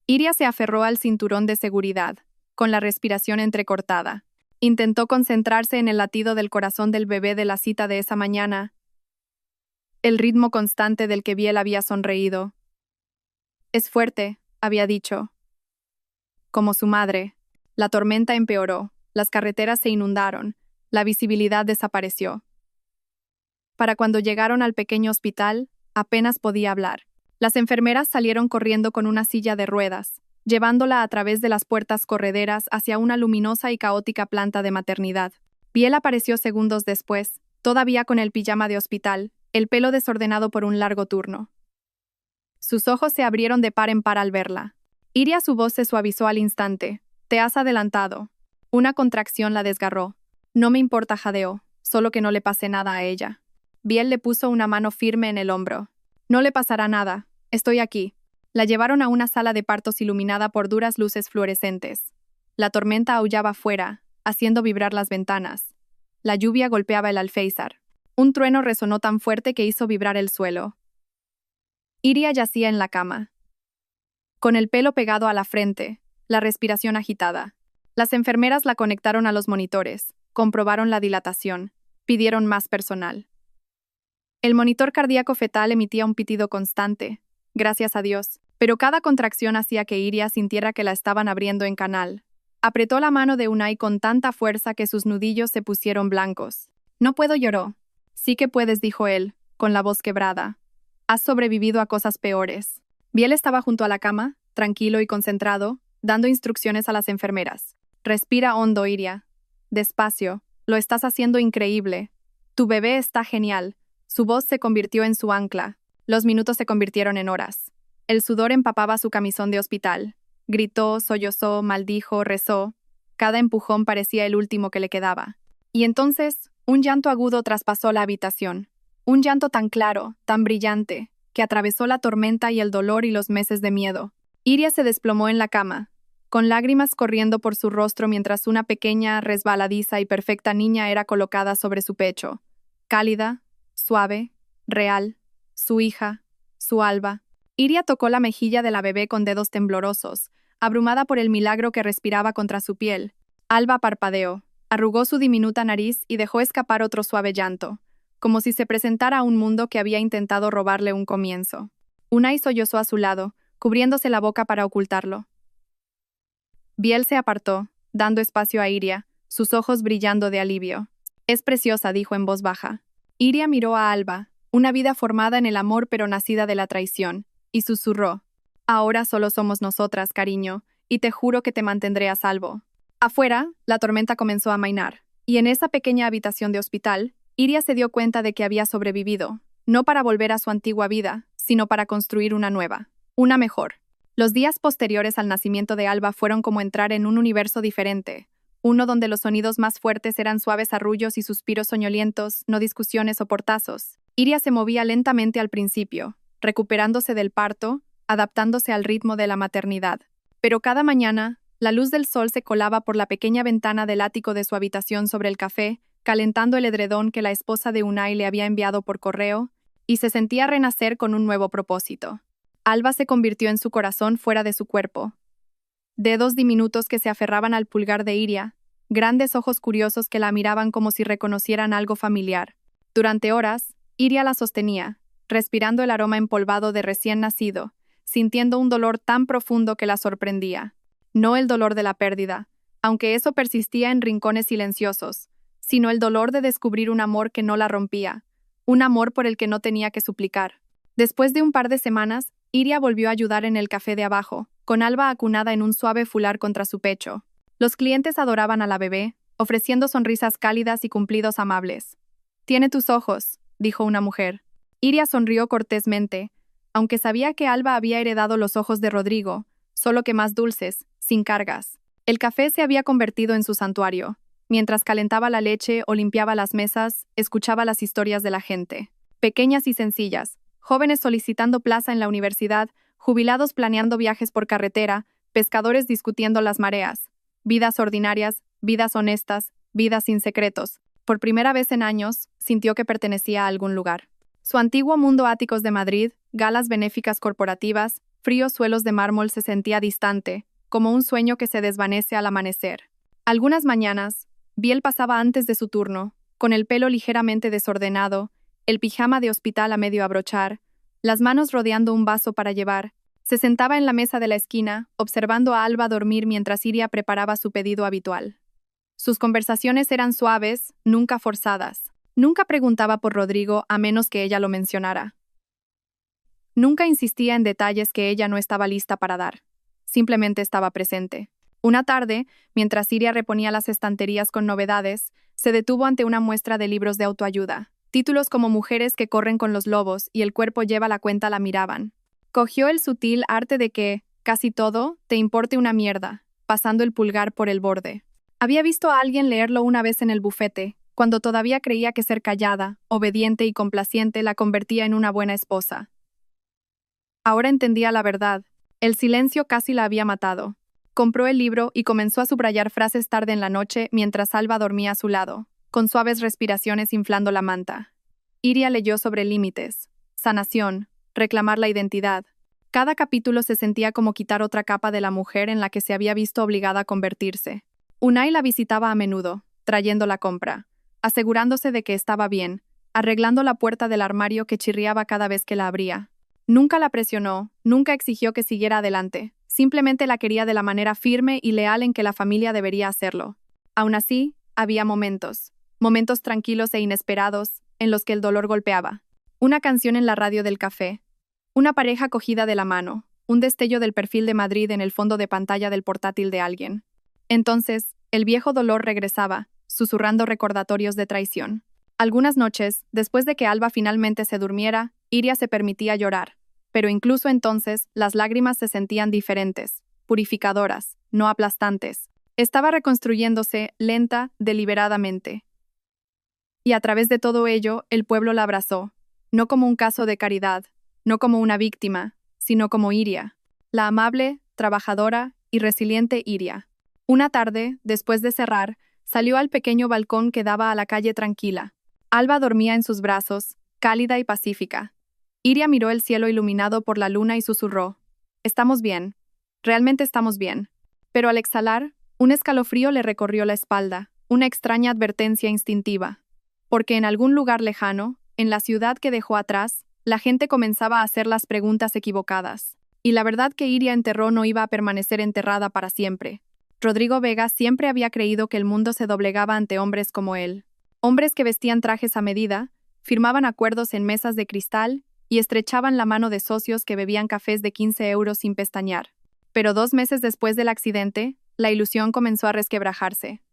Iria se aferró al cinturón de seguridad, con la respiración entrecortada. Intentó concentrarse en el latido del corazón del bebé de la cita de esa mañana, el ritmo constante del que Biel había sonreído. «Es fuerte», había dicho. Como su madre. La tormenta empeoró, las carreteras se inundaron, la visibilidad desapareció. Para cuando llegaron al pequeño hospital, apenas podía hablar. Las enfermeras salieron corriendo con una silla de ruedas, llevándola a través de las puertas correderas hacia una luminosa y caótica planta de maternidad. Biel apareció segundos después, todavía con el pijama de hospital, el pelo desordenado por un largo turno. Sus ojos se abrieron de par en par al verla. Iria, su voz se suavizó al instante. «Te has adelantado». Una contracción la desgarró. «No me importa», jadeó, «solo que no le pase nada a ella». Biel le puso una mano firme en el hombro. «No le pasará nada. Estoy aquí». La llevaron a una sala de partos iluminada por duras luces fluorescentes. La tormenta aullaba fuera, haciendo vibrar las ventanas. La lluvia golpeaba el alféizar. Un trueno resonó tan fuerte que hizo vibrar el suelo. Iria yacía en la cama, con el pelo pegado a la frente, la respiración agitada. Las enfermeras la conectaron a los monitores, comprobaron la dilatación, pidieron más personal. El monitor cardíaco fetal emitía un pitido constante, gracias a Dios, pero cada contracción hacía que Iria sintiera que la estaban abriendo en canal. Apretó la mano de Unai con tanta fuerza que sus nudillos se pusieron blancos. «No puedo», lloró. «Sí que puedes», dijo él, con la voz quebrada. «Has sobrevivido a cosas peores». Biel estaba junto a la cama, tranquilo y concentrado, dando instrucciones a las enfermeras. «Respira hondo, Iria. Despacio. Lo estás haciendo increíble. Tu bebé está genial». Su voz se convirtió en su ancla. Los minutos se convirtieron en horas. El sudor empapaba su camisón de hospital. Gritó, sollozó, maldijo, rezó. Cada empujón parecía el último que le quedaba. Y entonces, un llanto agudo traspasó la habitación. Un llanto tan claro, tan brillante, que atravesó la tormenta y el dolor y los meses de miedo. Iria se desplomó en la cama, con lágrimas corriendo por su rostro mientras una pequeña, resbaladiza y perfecta niña era colocada sobre su pecho. Cálida, suave, real, su hija, su Alba. Iria tocó la mejilla de la bebé con dedos temblorosos, abrumada por el milagro que respiraba contra su piel. Alba parpadeó, arrugó su diminuta nariz y dejó escapar otro suave llanto, como si se presentara un mundo que había intentado robarle un comienzo. Unai sollozó a su lado, cubriéndose la boca para ocultarlo. Biel se apartó, dando espacio a Iria, sus ojos brillando de alivio. «Es preciosa», dijo en voz baja. Iria miró a Alba, una vida formada en el amor pero nacida de la traición, y susurró. «Ahora solo somos nosotras, cariño, y te juro que te mantendré a salvo». Afuera, la tormenta comenzó a amainar, Y en esa pequeña habitación de hospital, Iria se dio cuenta de que había sobrevivido, no para volver a su antigua vida, sino para construir una nueva, una mejor. Los días posteriores al nacimiento de Alba fueron como entrar en un universo diferente, uno donde los sonidos más fuertes eran suaves arrullos y suspiros soñolientos, no discusiones o portazos. Iria se movía lentamente al principio, recuperándose del parto, adaptándose al ritmo de la maternidad. Pero cada mañana, la luz del sol se colaba por la pequeña ventana del ático de su habitación sobre el café, calentando el edredón que la esposa de Unai le había enviado por correo, y se sentía renacer con un nuevo propósito. Alba se convirtió en su corazón fuera de su cuerpo. Dedos diminutos que se aferraban al pulgar de Iria, grandes ojos curiosos que la miraban como si reconocieran algo familiar. Durante horas, Iria la sostenía, respirando el aroma empolvado de recién nacido, sintiendo un dolor tan profundo que la sorprendía. No el dolor de la pérdida, aunque eso persistía en rincones silenciosos, sino el dolor de descubrir un amor que no la rompía, un amor por el que no tenía que suplicar. Después de un par de semanas, Iria volvió a ayudar en el café de abajo, con Alba acunada en un suave fular contra su pecho. Los clientes adoraban a la bebé, ofreciendo sonrisas cálidas y cumplidos amables. «Tiene tus ojos», dijo una mujer. Iria sonrió cortésmente, aunque sabía que Alba había heredado los ojos de Rodrigo, solo que más dulces, sin cargas. El café se había convertido en su santuario. Mientras calentaba la leche o limpiaba las mesas, escuchaba las historias de la gente. Pequeñas y sencillas, jóvenes solicitando plaza en la universidad, jubilados planeando viajes por carretera, pescadores discutiendo las mareas. Vidas ordinarias, vidas honestas, vidas sin secretos. Por primera vez en años, sintió que pertenecía a algún lugar. Su antiguo mundo áticos de Madrid, galas benéficas corporativas, fríos suelos de mármol se sentía distante, como un sueño que se desvanece al amanecer. Algunas mañanas, Biel pasaba antes de su turno, con el pelo ligeramente desordenado, el pijama de hospital a medio abrochar, las manos rodeando un vaso para llevar. Se sentaba en la mesa de la esquina, observando a Alba dormir mientras Iria preparaba su pedido habitual. Sus conversaciones eran suaves, nunca forzadas. Nunca preguntaba por Rodrigo a menos que ella lo mencionara. Nunca insistía en detalles que ella no estaba lista para dar. Simplemente estaba presente. Una tarde, mientras Iria reponía las estanterías con novedades, se detuvo ante una muestra de libros de autoayuda. Títulos como Mujeres que corren con los lobos y El cuerpo lleva la cuenta la miraban. Cogió el sutil arte de que, casi todo, te importe una mierda, pasando el pulgar por el borde. Había visto a alguien leerlo una vez en el bufete, cuando todavía creía que ser callada, obediente y complaciente la convertía en una buena esposa. Ahora entendía la verdad. El silencio casi la había matado. Compró el libro y comenzó a subrayar frases tarde en la noche mientras Alba dormía a su lado, con suaves respiraciones inflando la manta. Iria leyó sobre límites, sanación, reclamar la identidad. Cada capítulo se sentía como quitar otra capa de la mujer en la que se había visto obligada a convertirse. Unai la visitaba a menudo, trayendo la compra, asegurándose de que estaba bien, arreglando la puerta del armario que chirriaba cada vez que la abría. Nunca la presionó, nunca exigió que siguiera adelante, simplemente la quería de la manera firme y leal en que la familia debería hacerlo. Aún así, había momentos tranquilos e inesperados, en los que el dolor golpeaba. Una canción en la radio del café, una pareja cogida de la mano, un destello del perfil de Madrid en el fondo de pantalla del portátil de alguien. Entonces, el viejo dolor regresaba, susurrando recordatorios de traición. Algunas noches, después de que Alba finalmente se durmiera, Iria se permitía llorar. Pero incluso entonces, las lágrimas se sentían diferentes, purificadoras, no aplastantes. Estaba reconstruyéndose, lenta, deliberadamente. Y a través de todo ello, el pueblo la abrazó, no como un caso de caridad, no como una víctima, sino como Iria, la amable, trabajadora y resiliente Iria. Una tarde, después de cerrar, salió al pequeño balcón que daba a la calle tranquila. Alba dormía en sus brazos, cálida y pacífica. Iria miró el cielo iluminado por la luna y susurró: «Estamos bien. Realmente estamos bien». Pero al exhalar, un escalofrío le recorrió la espalda, una extraña advertencia instintiva. Porque en algún lugar lejano, en la ciudad que dejó atrás, la gente comenzaba a hacer las preguntas equivocadas. Y la verdad que Iria enterró no iba a permanecer enterrada para siempre. Rodrigo Vega siempre había creído que el mundo se doblegaba ante hombres como él. Hombres que vestían trajes a medida, firmaban acuerdos en mesas de cristal y estrechaban la mano de socios que bebían cafés de 15 euros sin pestañear. Pero 2 meses después del accidente, la ilusión comenzó a resquebrajarse.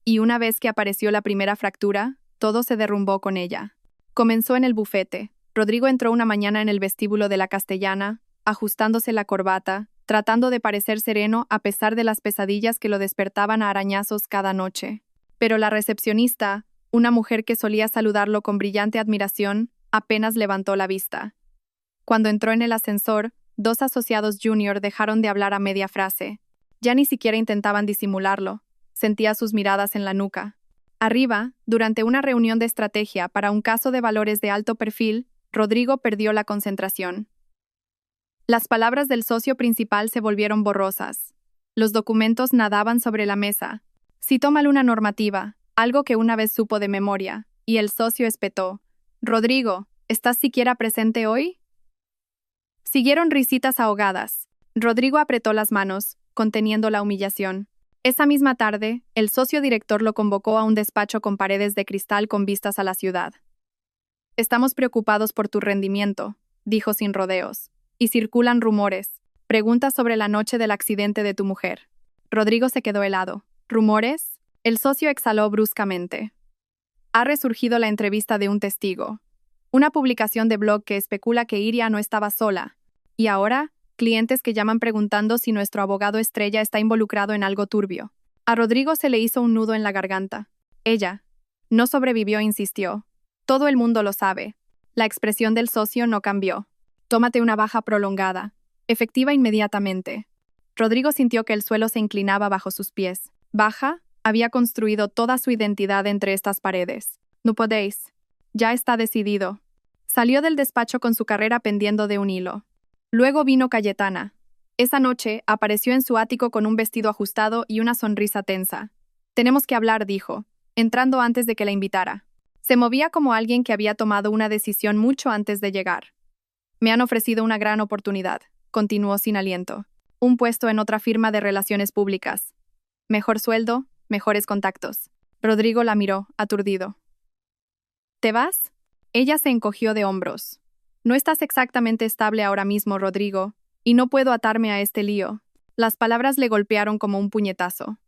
Y una vez que apareció la primera fractura, todo se derrumbó con ella. Comenzó en el bufete. Rodrigo entró una mañana en el vestíbulo de la Castellana, ajustándose la corbata, tratando de parecer sereno a pesar de las pesadillas que lo despertaban a arañazos cada noche. Pero la recepcionista, una mujer que solía saludarlo con brillante admiración, apenas levantó la vista. Cuando entró en el ascensor, 2 asociados junior dejaron de hablar a media frase. Ya ni siquiera intentaban disimularlo. Sentía sus miradas en la nuca. Arriba, durante una reunión de estrategia para un caso de valores de alto perfil, Rodrigo perdió la concentración. Las palabras del socio principal se volvieron borrosas. Los documentos nadaban sobre la mesa. Citó mal una normativa, algo que una vez supo de memoria, y el socio espetó. «Rodrigo, ¿estás siquiera presente hoy?» Siguieron risitas ahogadas. Rodrigo apretó las manos, conteniendo la humillación. Esa misma tarde, el socio director lo convocó a un despacho con paredes de cristal con vistas a la ciudad. «Estamos preocupados por tu rendimiento», dijo sin rodeos. «Y circulan rumores. Preguntas sobre la noche del accidente de tu mujer». Rodrigo se quedó helado. «¿Rumores?» El socio exhaló bruscamente. Ha resurgido la entrevista de un testigo. Una publicación de blog que especula que Iria no estaba sola. Y ahora, clientes que llaman preguntando si nuestro abogado estrella está involucrado en algo turbio. A Rodrigo se le hizo un nudo en la garganta. Ella no sobrevivió, insistió. Todo el mundo lo sabe. La expresión del socio no cambió. Tómate una baja prolongada, efectiva inmediatamente. Rodrigo sintió que el suelo se inclinaba bajo sus pies. Baja, había construido toda su identidad entre estas paredes. No podéis. Ya está decidido. Salió del despacho con su carrera pendiendo de un hilo. Luego vino Cayetana. Esa noche apareció en su ático con un vestido ajustado y una sonrisa tensa. «Tenemos que hablar», dijo, entrando antes de que la invitara. Se movía como alguien que había tomado una decisión mucho antes de llegar. «Me han ofrecido una gran oportunidad», continuó sin aliento. «Un puesto en otra firma de relaciones públicas. Mejor sueldo, mejores contactos». Rodrigo la miró, aturdido. «¿Te vas?» Ella se encogió de hombros. «No estás exactamente estable ahora mismo, Rodrigo, y no puedo atarme a este lío». Las palabras le golpearon como un puñetazo.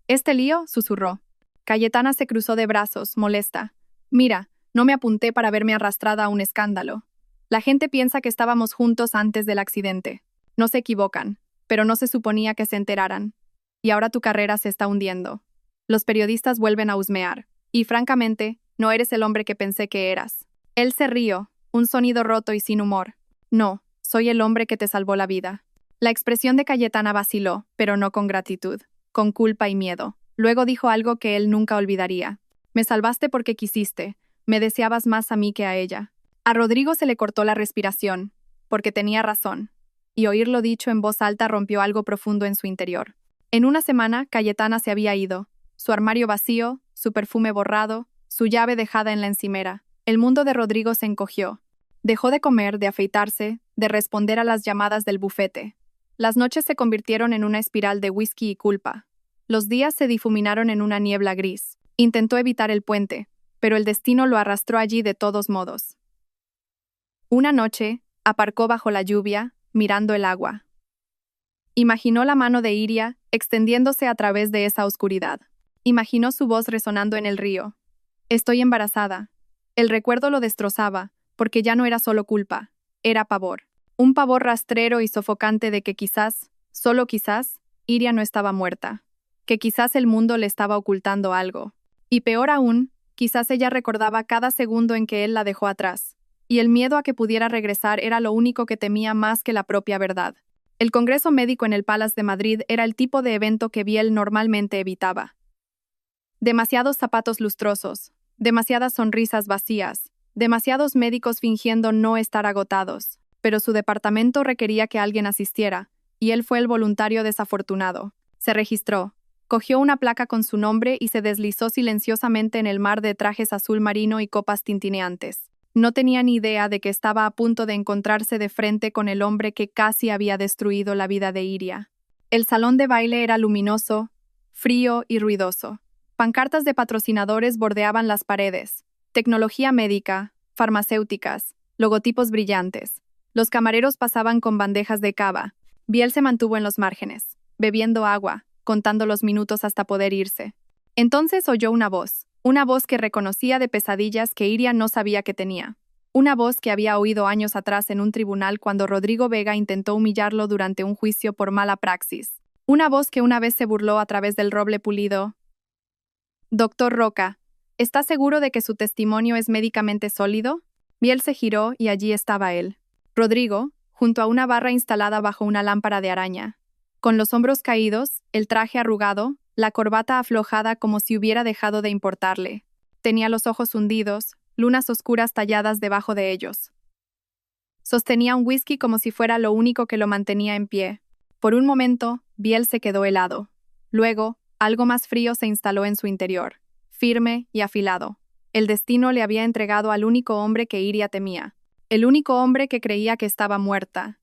«¿Este lío?», susurró. Cayetana se cruzó de brazos, molesta. «Mira, no me apunté para verme arrastrada a un escándalo. La gente piensa que estábamos juntos antes del accidente. No se equivocan, pero no se suponía que se enteraran. Y ahora tu carrera se está hundiendo. Los periodistas vuelven a husmear. Y francamente, no eres el hombre que pensé que eras». Él se rió, un sonido roto y sin humor. «No, soy el hombre que te salvó la vida». La expresión de Cayetana vaciló, pero no con gratitud, con culpa y miedo. Luego dijo algo que él nunca olvidaría. «Me salvaste porque quisiste. Me deseabas más a mí que a ella». A Rodrigo se le cortó la respiración, porque tenía razón. Y oírlo dicho en voz alta rompió algo profundo en su interior. En una semana, Cayetana se había ido. Su armario vacío, su perfume borrado, su llave dejada en la encimera. El mundo de Rodrigo se encogió. Dejó de comer, de afeitarse, de responder a las llamadas del bufete. Las noches se convirtieron en una espiral de whisky y culpa. Los días se difuminaron en una niebla gris. Intentó evitar el puente, pero el destino lo arrastró allí de todos modos. Una noche, aparcó bajo la lluvia, mirando el agua. Imaginó la mano de Iria extendiéndose a través de esa oscuridad. Imaginó su voz resonando en el río. «Estoy embarazada». El recuerdo lo destrozaba, porque ya no era solo culpa, era pavor. Un pavor rastrero y sofocante de que quizás, solo quizás, Iria no estaba muerta. Que quizás el mundo le estaba ocultando algo. Y peor aún, quizás ella recordaba cada segundo en que él la dejó atrás. Y el miedo a que pudiera regresar era lo único que temía más que la propia verdad. El Congreso Médico en el Palace de Madrid era el tipo de evento que Biel normalmente evitaba. Demasiados zapatos lustrosos, demasiadas sonrisas vacías, demasiados médicos fingiendo no estar agotados, pero su departamento requería que alguien asistiera, y él fue el voluntario desafortunado. Se registró, cogió una placa con su nombre y se deslizó silenciosamente en el mar de trajes azul marino y copas tintineantes. No tenía ni idea de que estaba a punto de encontrarse de frente con el hombre que casi había destruido la vida de Iria. El salón de baile era luminoso, frío y ruidoso. Pancartas de patrocinadores bordeaban las paredes. Tecnología médica, farmacéuticas, logotipos brillantes. Los camareros pasaban con bandejas de cava. Biel se mantuvo en los márgenes, bebiendo agua, contando los minutos hasta poder irse. Entonces oyó una voz que reconocía de pesadillas que Iria no sabía que tenía. Una voz que había oído años atrás en un tribunal cuando Rodrigo Vega intentó humillarlo durante un juicio por mala praxis. Una voz que una vez se burló a través del roble pulido. Doctor Roca, ¿está seguro de que su testimonio es médicamente sólido? Biel se giró y allí estaba él. Rodrigo, junto a una barra instalada bajo una lámpara de araña. Con los hombros caídos, el traje arrugado, la corbata aflojada como si hubiera dejado de importarle. Tenía los ojos hundidos, lunas oscuras talladas debajo de ellos. Sostenía un whisky como si fuera lo único que lo mantenía en pie. Por un momento, Biel se quedó helado. Luego, algo más frío se instaló en su interior, firme y afilado. El destino le había entregado al único hombre que Iria temía. El único hombre que creía que estaba muerta.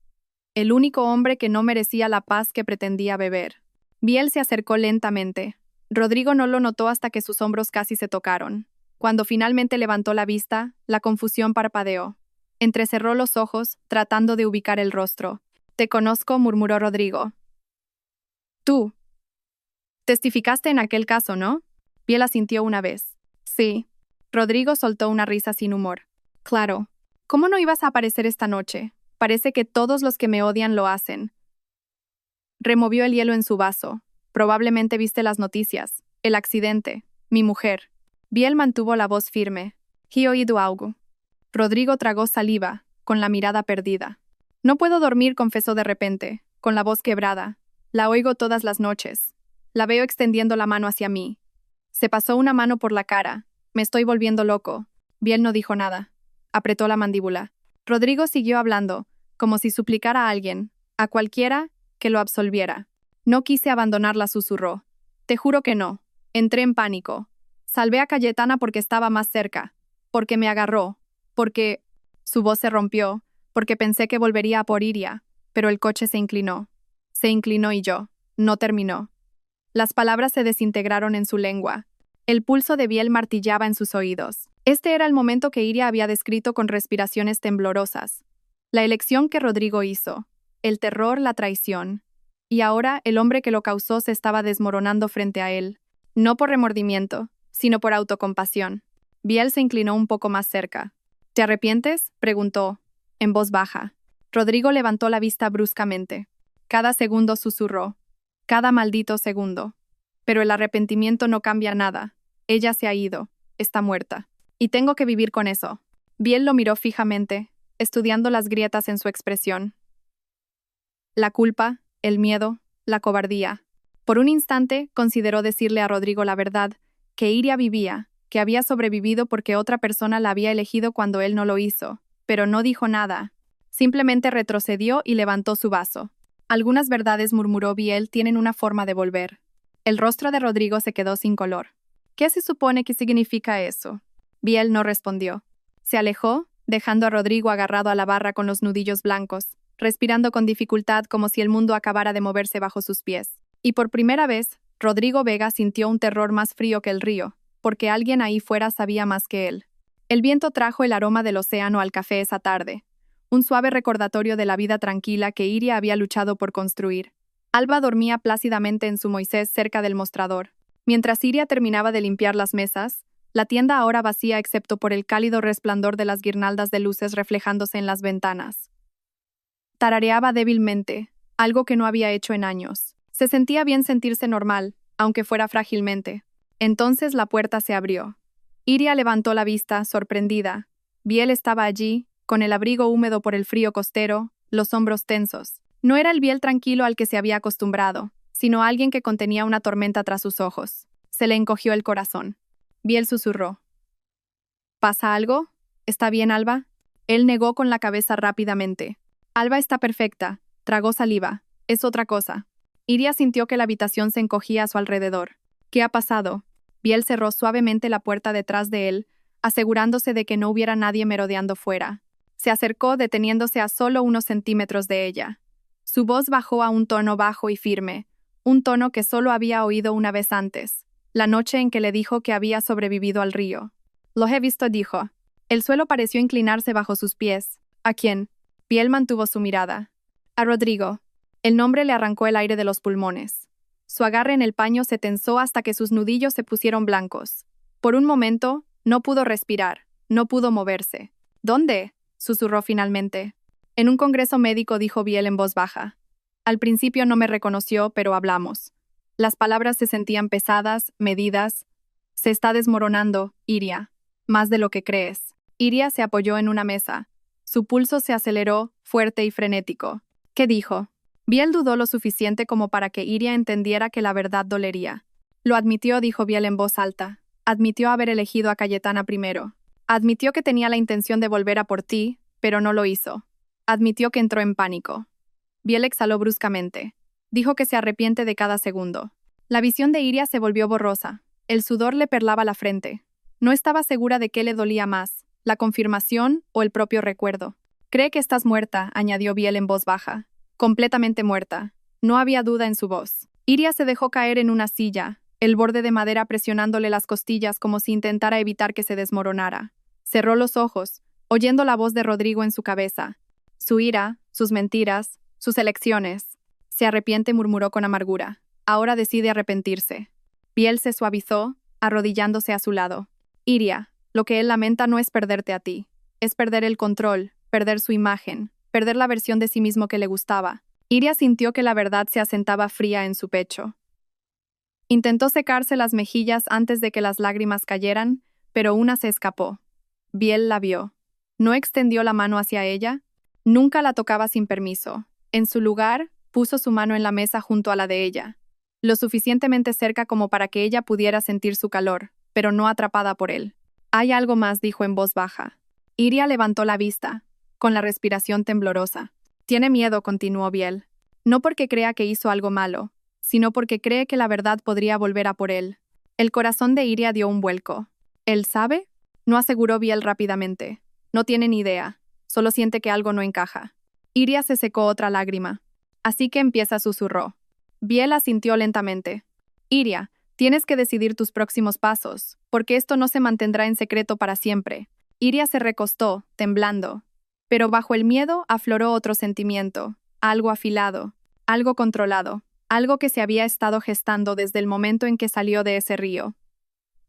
El único hombre que no merecía la paz que pretendía beber. Biel se acercó lentamente. Rodrigo no lo notó hasta que sus hombros casi se tocaron. Cuando finalmente levantó la vista, la confusión parpadeó. Entrecerró los ojos, tratando de ubicar el rostro. «Te conozco», murmuró Rodrigo. «Tú. Testificaste en aquel caso, ¿no?» Biel asintió una vez. «Sí». Rodrigo soltó una risa sin humor. «Claro. ¿Cómo no ibas a aparecer esta noche? Parece que todos los que me odian lo hacen». Removió el hielo en su vaso. «Probablemente viste las noticias. El accidente. Mi mujer». Biel mantuvo la voz firme. «He oído algo». Rodrigo tragó saliva, con la mirada perdida. «No puedo dormir», confesó de repente, con la voz quebrada. «La oigo todas las noches. La veo extendiendo la mano hacia mí». Se pasó una mano por la cara. «Me estoy volviendo loco». Biel no dijo nada. Apretó la mandíbula. Rodrigo siguió hablando, como si suplicara a alguien, a cualquiera, que lo absolviera. «No quise abandonarla», susurró. «Te juro que no. Entré en pánico. Salvé a Cayetana porque estaba más cerca. Porque me agarró. Porque...» Su voz se rompió, porque pensé que volvería a por Iria, pero el coche se inclinó. Se inclinó y yo. No terminó. Las palabras se desintegraron en su lengua. El pulso de Biel martillaba en sus oídos. Este era el momento que Iria había descrito con respiraciones temblorosas. La elección que Rodrigo hizo. El terror, la traición. Y ahora el hombre que lo causó se estaba desmoronando frente a él. No por remordimiento, sino por autocompasión. Biel se inclinó un poco más cerca. «¿Te arrepientes?», preguntó, en voz baja. Rodrigo levantó la vista bruscamente. Cada segundo susurró. Cada maldito segundo. «Pero el arrepentimiento no cambia nada. Ella se ha ido. Está muerta. Y tengo que vivir con eso». Biel lo miró fijamente, estudiando las grietas en su expresión. La culpa, el miedo, la cobardía. Por un instante consideró decirle a Rodrigo la verdad, que Iria vivía, que había sobrevivido porque otra persona la había elegido cuando él no lo hizo, pero no dijo nada. Simplemente retrocedió y levantó su vaso. «Algunas verdades», murmuró Biel, «tienen una forma de volver». El rostro de Rodrigo se quedó sin color. «¿Qué se supone que significa eso?» Biel no respondió. Se alejó, dejando a Rodrigo agarrado a la barra con los nudillos blancos, respirando con dificultad como si el mundo acabara de moverse bajo sus pies. Y por primera vez, Rodrigo Vega sintió un terror más frío que el río, porque alguien ahí fuera sabía más que él. El viento trajo el aroma del océano al café esa tarde, un suave recordatorio de la vida tranquila que Iria había luchado por construir. Alba dormía plácidamente en su Moisés cerca del mostrador. Mientras Iria terminaba de limpiar las mesas, la tienda ahora vacía excepto por el cálido resplandor de las guirnaldas de luces reflejándose en las ventanas. Tarareaba débilmente, algo que no había hecho en años. Se sentía bien sentirse normal, aunque fuera frágilmente. Entonces la puerta se abrió. Iria levantó la vista, sorprendida. Biel estaba allí, con el abrigo húmedo por el frío costero, los hombros tensos. No era el Biel tranquilo al que se había acostumbrado, sino alguien que contenía una tormenta tras sus ojos. Se le encogió el corazón. Biel susurró. «¿Pasa algo? ¿Está bien, Alba?» Él negó con la cabeza rápidamente. «Alba está perfecta», tragó saliva. «Es otra cosa». Iria sintió que la habitación se encogía a su alrededor. «¿Qué ha pasado?» Biel cerró suavemente la puerta detrás de él, asegurándose de que no hubiera nadie merodeando fuera. Se acercó, deteniéndose a solo unos centímetros de ella. Su voz bajó a un tono bajo y firme, un tono que solo había oído una vez antes, la noche en que le dijo que había sobrevivido al río. «Lo he visto», dijo. El suelo pareció inclinarse bajo sus pies. «¿A quién?» Biel mantuvo su mirada. «A Rodrigo». El nombre le arrancó el aire de los pulmones. Su agarre en el paño se tensó hasta que sus nudillos se pusieron blancos. Por un momento, no pudo respirar, no pudo moverse. ¿Dónde?, susurró finalmente. En un congreso médico, dijo Biel en voz baja. Al principio no me reconoció, pero hablamos. Las palabras se sentían pesadas, medidas. Se está desmoronando, Iria. Más de lo que crees. Iria se apoyó en una mesa. Su pulso se aceleró, fuerte y frenético. ¿Qué dijo? Biel dudó lo suficiente como para que Iria entendiera que la verdad dolería. Lo admitió, dijo Biel en voz alta. Admitió haber elegido a Cayetana primero. Admitió que tenía la intención de volver a por ti, pero no lo hizo. Admitió que entró en pánico. Biel exhaló bruscamente. Dijo que se arrepiente de cada segundo. La visión de Iria se volvió borrosa. El sudor le perlaba la frente. No estaba segura de qué le dolía más, la confirmación o el propio recuerdo. Cree que estás muerta, añadió Biel en voz baja. Completamente muerta. No había duda en su voz. Iria se dejó caer en una silla, el borde de madera presionándole las costillas como si intentara evitar que se desmoronara. Cerró los ojos, oyendo la voz de Rodrigo en su cabeza. Su ira, sus mentiras, sus elecciones. Se arrepiente, murmuró con amargura. Ahora decide arrepentirse. Biel se suavizó, arrodillándose a su lado. Iria, lo que él lamenta no es perderte a ti. Es perder el control, perder su imagen, perder la versión de sí mismo que le gustaba. Iria sintió que la verdad se asentaba fría en su pecho. Intentó secarse las mejillas antes de que las lágrimas cayeran, pero una se escapó. Biel la vio. No extendió la mano hacia ella. Nunca la tocaba sin permiso. En su lugar, puso su mano en la mesa junto a la de ella, lo suficientemente cerca como para que ella pudiera sentir su calor, pero no atrapada por él. Hay algo más, dijo en voz baja. Iria levantó la vista, con la respiración temblorosa. Tiene miedo, continuó Biel. No porque crea que hizo algo malo, sino porque cree que la verdad podría volver a por él. El corazón de Iria dio un vuelco. ¿Él sabe? No, aseguró Biel rápidamente. No tiene ni idea, solo siente que algo no encaja. Iria se secó otra lágrima. Así que empieza, susurró. Biel asintió lentamente. Iria, tienes que decidir tus próximos pasos, porque esto no se mantendrá en secreto para siempre. Iria se recostó, temblando. Pero bajo el miedo afloró otro sentimiento, algo afilado, algo controlado, algo que se había estado gestando desde el momento en que salió de ese río.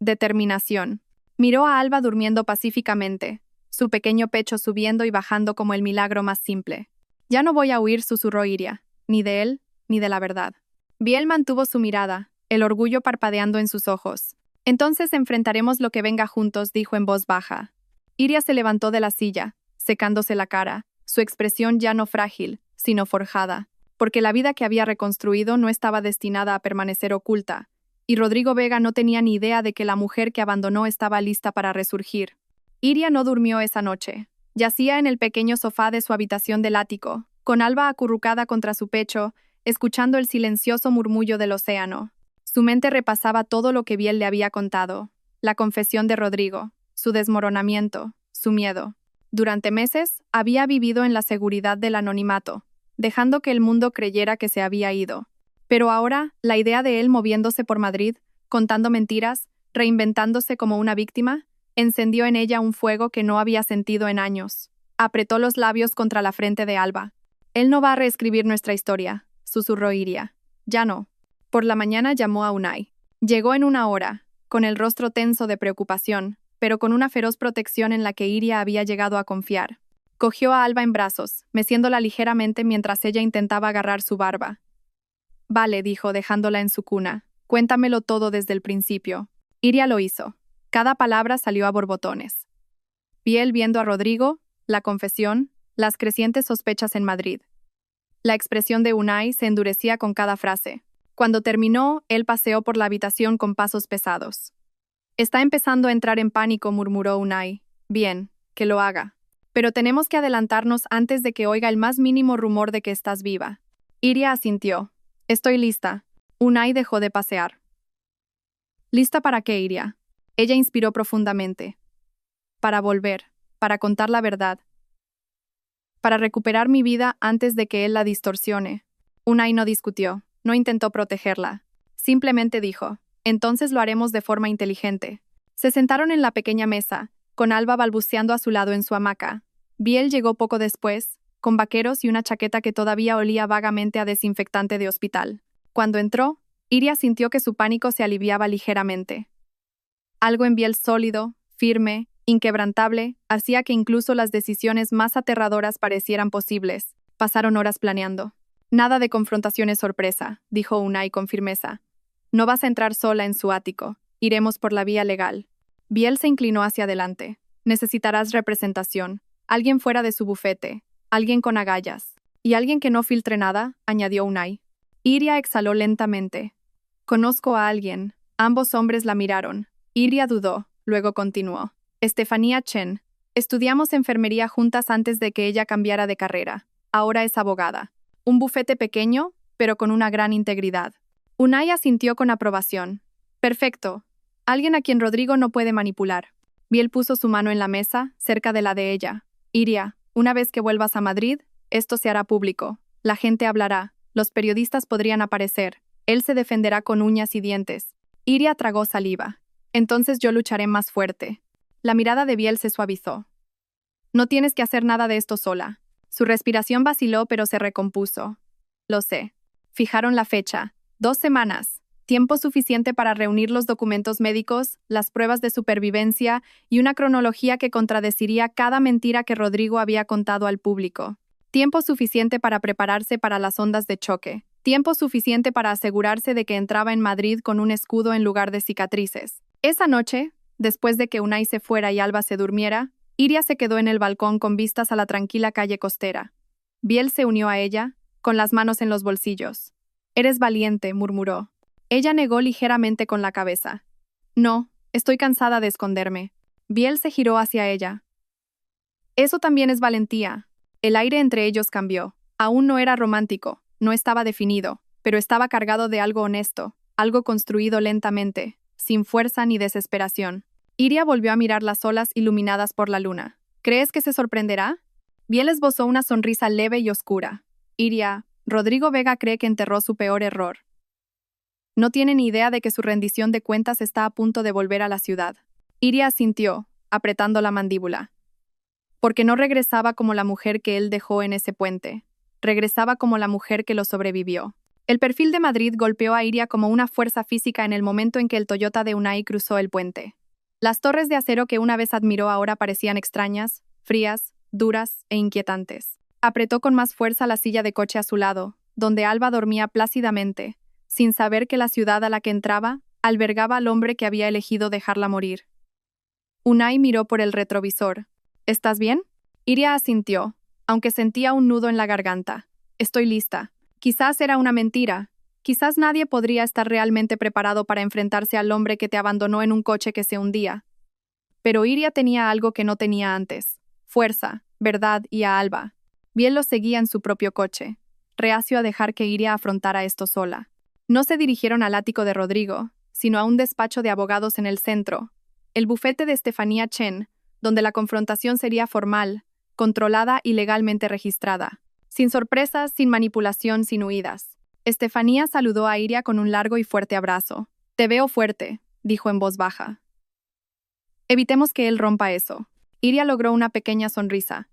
Determinación. Miró a Alba durmiendo pacíficamente, su pequeño pecho subiendo y bajando como el milagro más simple. Ya no voy a huir, susurró Iria, ni de él, ni de la verdad. Biel mantuvo su mirada, el orgullo parpadeando en sus ojos. Entonces enfrentaremos lo que venga juntos, dijo en voz baja. Iria se levantó de la silla, secándose la cara, su expresión ya no frágil, sino forjada, porque la vida que había reconstruido no estaba destinada a permanecer oculta, y Rodrigo Vega no tenía ni idea de que la mujer que abandonó estaba lista para resurgir. Iria no durmió esa noche. Yacía en el pequeño sofá de su habitación del ático, con Alba acurrucada contra su pecho, escuchando el silencioso murmullo del océano. Su mente repasaba todo lo que Biel le había contado, la confesión de Rodrigo, su desmoronamiento, su miedo. Durante meses, había vivido en la seguridad del anonimato, dejando que el mundo creyera que se había ido. Pero ahora, la idea de él moviéndose por Madrid, contando mentiras, reinventándose como una víctima, encendió en ella un fuego que no había sentido en años. Apretó los labios contra la frente de Alba. Él no va a reescribir nuestra historia, susurró Iria. Ya no. Por la mañana llamó a Unai. Llegó en una hora, con el rostro tenso de preocupación, pero con una feroz protección en la que Iria había llegado a confiar. Cogió a Alba en brazos, meciéndola ligeramente mientras ella intentaba agarrar su barba. Vale, dijo, dejándola en su cuna. Cuéntamelo todo desde el principio. Iria lo hizo. Cada palabra salió a borbotones. Biel viendo a Rodrigo, la confesión, las crecientes sospechas en Madrid. La expresión de Unai se endurecía con cada frase. Cuando terminó, él paseó por la habitación con pasos pesados. Está empezando a entrar en pánico, murmuró Unai. Bien, que lo haga. Pero tenemos que adelantarnos antes de que oiga el más mínimo rumor de que estás viva. Iria asintió. Estoy lista. Unai dejó de pasear. ¿Lista para qué, Iria? Ella inspiró profundamente. Para volver, para contar la verdad. Para recuperar mi vida antes de que él la distorsione. Unai no discutió, no intentó protegerla. Simplemente dijo, entonces lo haremos de forma inteligente. Se sentaron en la pequeña mesa, con Alba balbuceando a su lado en su hamaca. Biel llegó poco después, con vaqueros y una chaqueta que todavía olía vagamente a desinfectante de hospital. Cuando entró, Iria sintió que su pánico se aliviaba ligeramente. Algo en Biel sólido, firme, inquebrantable, hacía que incluso las decisiones más aterradoras parecieran posibles. Pasaron horas planeando. Nada de confrontaciones sorpresa, dijo Unai con firmeza. No vas a entrar sola en su ático. Iremos por la vía legal. Biel se inclinó hacia adelante. Necesitarás representación. Alguien fuera de su bufete. Alguien con agallas. Y alguien que no filtre nada, añadió Unai. Iria exhaló lentamente. Conozco a alguien. Ambos hombres la miraron. Iria dudó, luego continuó. Estefanía Chen. Estudiamos enfermería juntas antes de que ella cambiara de carrera. Ahora es abogada. Un bufete pequeño, pero con una gran integridad. Unai asintió con aprobación. Perfecto. Alguien a quien Rodrigo no puede manipular. Biel puso su mano en la mesa, cerca de la de ella. Iria, una vez que vuelvas a Madrid, esto se hará público. La gente hablará. Los periodistas podrían aparecer. Él se defenderá con uñas y dientes. Iria tragó saliva. Entonces yo lucharé más fuerte. La mirada de Biel se suavizó. No tienes que hacer nada de esto sola. Su respiración vaciló pero se recompuso. Lo sé. Fijaron la fecha. 2 semanas. Tiempo suficiente para reunir los documentos médicos, las pruebas de supervivencia y una cronología que contradeciría cada mentira que Rodrigo había contado al público. Tiempo suficiente para prepararse para las ondas de choque. Tiempo suficiente para asegurarse de que entraba en Madrid con un escudo en lugar de cicatrices. Esa noche, después de que Unai se fuera y Alba se durmiera, Iria se quedó en el balcón con vistas a la tranquila calle costera. Biel se unió a ella, con las manos en los bolsillos. «Eres valiente», murmuró. Ella negó ligeramente con la cabeza. «No, estoy cansada de esconderme». Biel se giró hacia ella. «Eso también es valentía». El aire entre ellos cambió. Aún no era romántico, no estaba definido, pero estaba cargado de algo honesto, algo construido lentamente, sin fuerza ni desesperación. Iria volvió a mirar las olas iluminadas por la luna. «¿Crees que se sorprenderá?» Biel esbozó una sonrisa leve y oscura. «Iria, Rodrigo Vega cree que enterró su peor error. No tiene ni idea de que su rendición de cuentas está a punto de volver a la ciudad». Iria asintió, apretando la mandíbula. Porque no regresaba como la mujer que él dejó en ese puente. Regresaba como la mujer que lo sobrevivió. El perfil de Madrid golpeó a Iria como una fuerza física en el momento en que el Toyota de Unai cruzó el puente. Las torres de acero que una vez admiró ahora parecían extrañas, frías, duras e inquietantes. Apretó con más fuerza la silla de coche a su lado, donde Alba dormía plácidamente, sin saber que la ciudad a la que entraba albergaba al hombre que había elegido dejarla morir. Unai miró por el retrovisor. «¿Estás bien?» Iria asintió, aunque sentía un nudo en la garganta. «Estoy lista. Quizás era una mentira. Quizás nadie podría estar realmente preparado para enfrentarse al hombre que te abandonó en un coche que se hundía». Pero Iria tenía algo que no tenía antes. Fuerza, verdad y a Alba. Biel lo seguía en su propio coche, reacio a dejar que Iria afrontara esto sola. No se dirigieron al ático de Rodrigo, sino a un despacho de abogados en el centro, el bufete de Estefanía Chen, donde la confrontación sería formal, controlada y legalmente registrada. Sin sorpresas, sin manipulación, sin huidas. Estefanía saludó a Iria con un largo y fuerte abrazo. «Te veo fuerte», dijo en voz baja. «Evitemos que él rompa eso». Iria logró una pequeña sonrisa.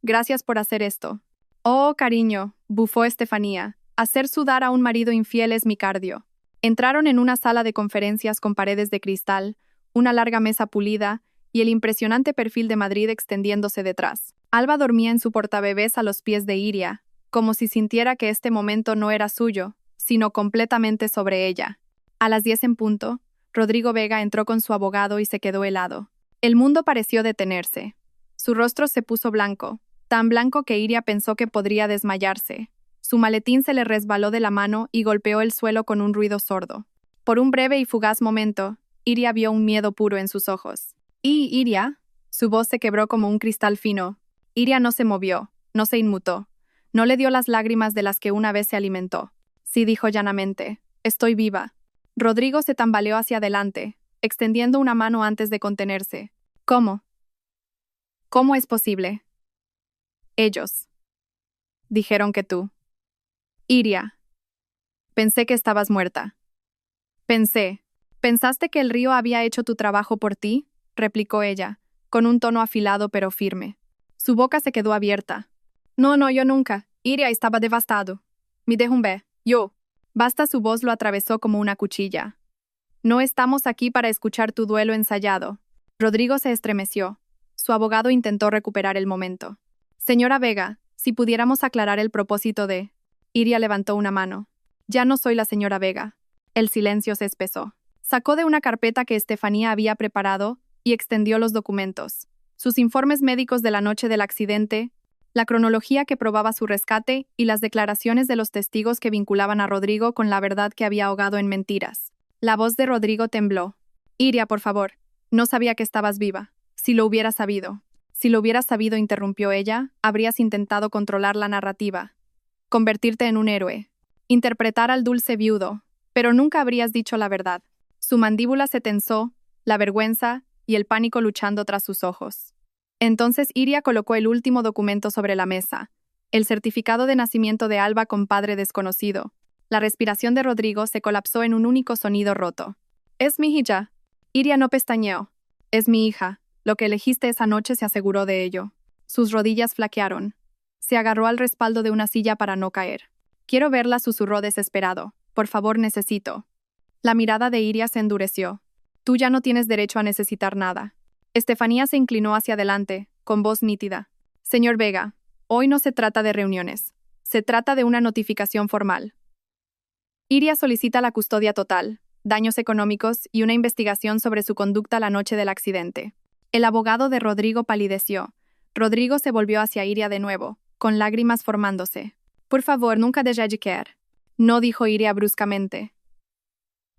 «Gracias por hacer esto». «Oh, cariño», bufó Estefanía. «Hacer sudar a un marido infiel es mi cardio». Entraron en una sala de conferencias con paredes de cristal, una larga mesa pulida y el impresionante perfil de Madrid extendiéndose detrás. Alba dormía en su portabebés a los pies de Iria, como si sintiera que este momento no era suyo, sino completamente sobre ella. A las 10 en punto, Rodrigo Vega entró con su abogado y se quedó helado. El mundo pareció detenerse. Su rostro se puso blanco, tan blanco que Iria pensó que podría desmayarse. Su maletín se le resbaló de la mano y golpeó el suelo con un ruido sordo. Por un breve y fugaz momento, Iria vio un miedo puro en sus ojos. «¿Y Iria?» Su voz se quebró como un cristal fino. Iria no se movió, no se inmutó. No le dio las lágrimas de las que una vez se alimentó. «Sí», dijo llanamente, «estoy viva». Rodrigo se tambaleó hacia adelante, extendiendo una mano antes de contenerse. «¿Cómo? ¿Cómo es posible?» «Ellos dijeron que tú». «Iria, pensé que estabas muerta». «¿Pensaste que el río había hecho tu trabajo por ti?», replicó ella, con un tono afilado pero firme. Su boca se quedó abierta. «No, yo nunca. Iria estaba devastado. Me derrumbé. Yo». Basta, su voz lo atravesó como una cuchilla. No estamos aquí para escuchar tu duelo ensayado. Rodrigo se estremeció. Su abogado intentó recuperar el momento. Señora Vega, si pudiéramos aclarar el propósito de... Iria levantó una mano. Ya no soy la señora Vega. El silencio se espesó. Sacó de una carpeta que Estefanía había preparado y extendió los documentos. Sus informes médicos de la noche del accidente, la cronología que probaba su rescate y las declaraciones de los testigos que vinculaban a Rodrigo con la verdad que había ahogado en mentiras. La voz de Rodrigo tembló. Iria, por favor. No sabía que estabas viva. Si lo hubieras sabido. Si lo hubieras sabido, interrumpió ella, habrías intentado controlar la narrativa. Convertirte en un héroe. Interpretar al dulce viudo. Pero nunca habrías dicho la verdad. Su mandíbula se tensó, la vergüenza y el pánico luchando tras sus ojos. Entonces Iria colocó el último documento sobre la mesa. El certificado de nacimiento de Alba con padre desconocido. La respiración de Rodrigo se colapsó en un único sonido roto. «Es mi hija». Iria no pestañeó. «Es mi hija. Lo que elegiste esa noche se aseguró de ello». Sus rodillas flaquearon. Se agarró al respaldo de una silla para no caer. «Quiero verla», susurró desesperado. «Por favor, necesito». La mirada de Iria se endureció. «Tú ya no tienes derecho a necesitar nada». Estefanía se inclinó hacia adelante, con voz nítida. «Señor Vega, hoy no se trata de reuniones. Se trata de una notificación formal. Iria solicita la custodia total, daños económicos y una investigación sobre su conducta la noche del accidente». El abogado de Rodrigo palideció. Rodrigo se volvió hacia Iria de nuevo, con lágrimas formándose. «Por favor, nunca deje de caer». No, dijo Iria bruscamente.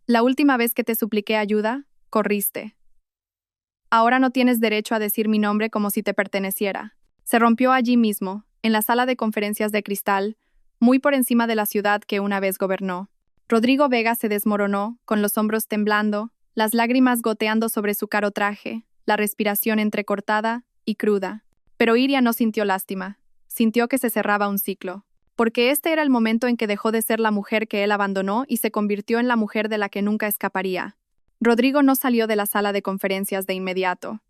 «La última vez que te supliqué ayuda, corriste. Ahora no tienes derecho a decir mi nombre como si te perteneciera». Se rompió allí mismo, en la sala de conferencias de cristal, muy por encima de la ciudad que una vez gobernó. Rodrigo Vega se desmoronó, con los hombros temblando, las lágrimas goteando sobre su caro traje, la respiración entrecortada y cruda. Pero Iria no sintió lástima. Sintió que se cerraba un ciclo. Porque este era el momento en que dejó de ser la mujer que él abandonó y se convirtió en la mujer de la que nunca escaparía. Rodrigo no salió de la sala de conferencias de inmediato.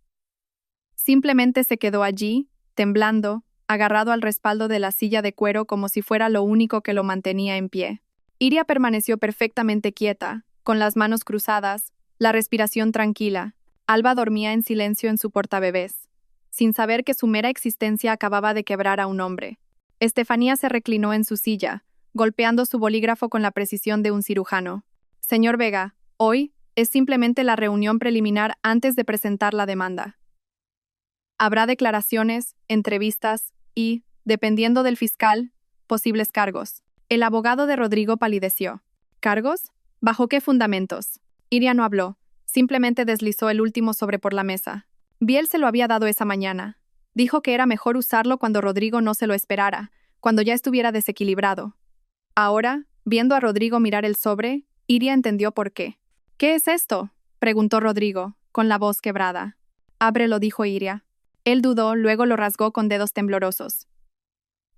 Simplemente se quedó allí, temblando, agarrado al respaldo de la silla de cuero como si fuera lo único que lo mantenía en pie. Iria permaneció perfectamente quieta, con las manos cruzadas, la respiración tranquila. Alba dormía en silencio en su portabebés, sin saber que su mera existencia acababa de quebrar a un hombre. Estefanía se reclinó en su silla, golpeando su bolígrafo con la precisión de un cirujano. «Señor Vega, hoy es simplemente la reunión preliminar antes de presentar la demanda. Habrá declaraciones, entrevistas y, dependiendo del fiscal, posibles cargos». El abogado de Rodrigo palideció. «¿Cargos? ¿Bajo qué fundamentos?» Iria no habló, simplemente deslizó el último sobre por la mesa. Biel se lo había dado esa mañana. Dijo que era mejor usarlo cuando Rodrigo no se lo esperara, cuando ya estuviera desequilibrado. Ahora, viendo a Rodrigo mirar el sobre, Iria entendió por qué. «¿Qué es esto?», preguntó Rodrigo, con la voz quebrada. «Ábrelo», dijo Iria. Él dudó, luego lo rasgó con dedos temblorosos.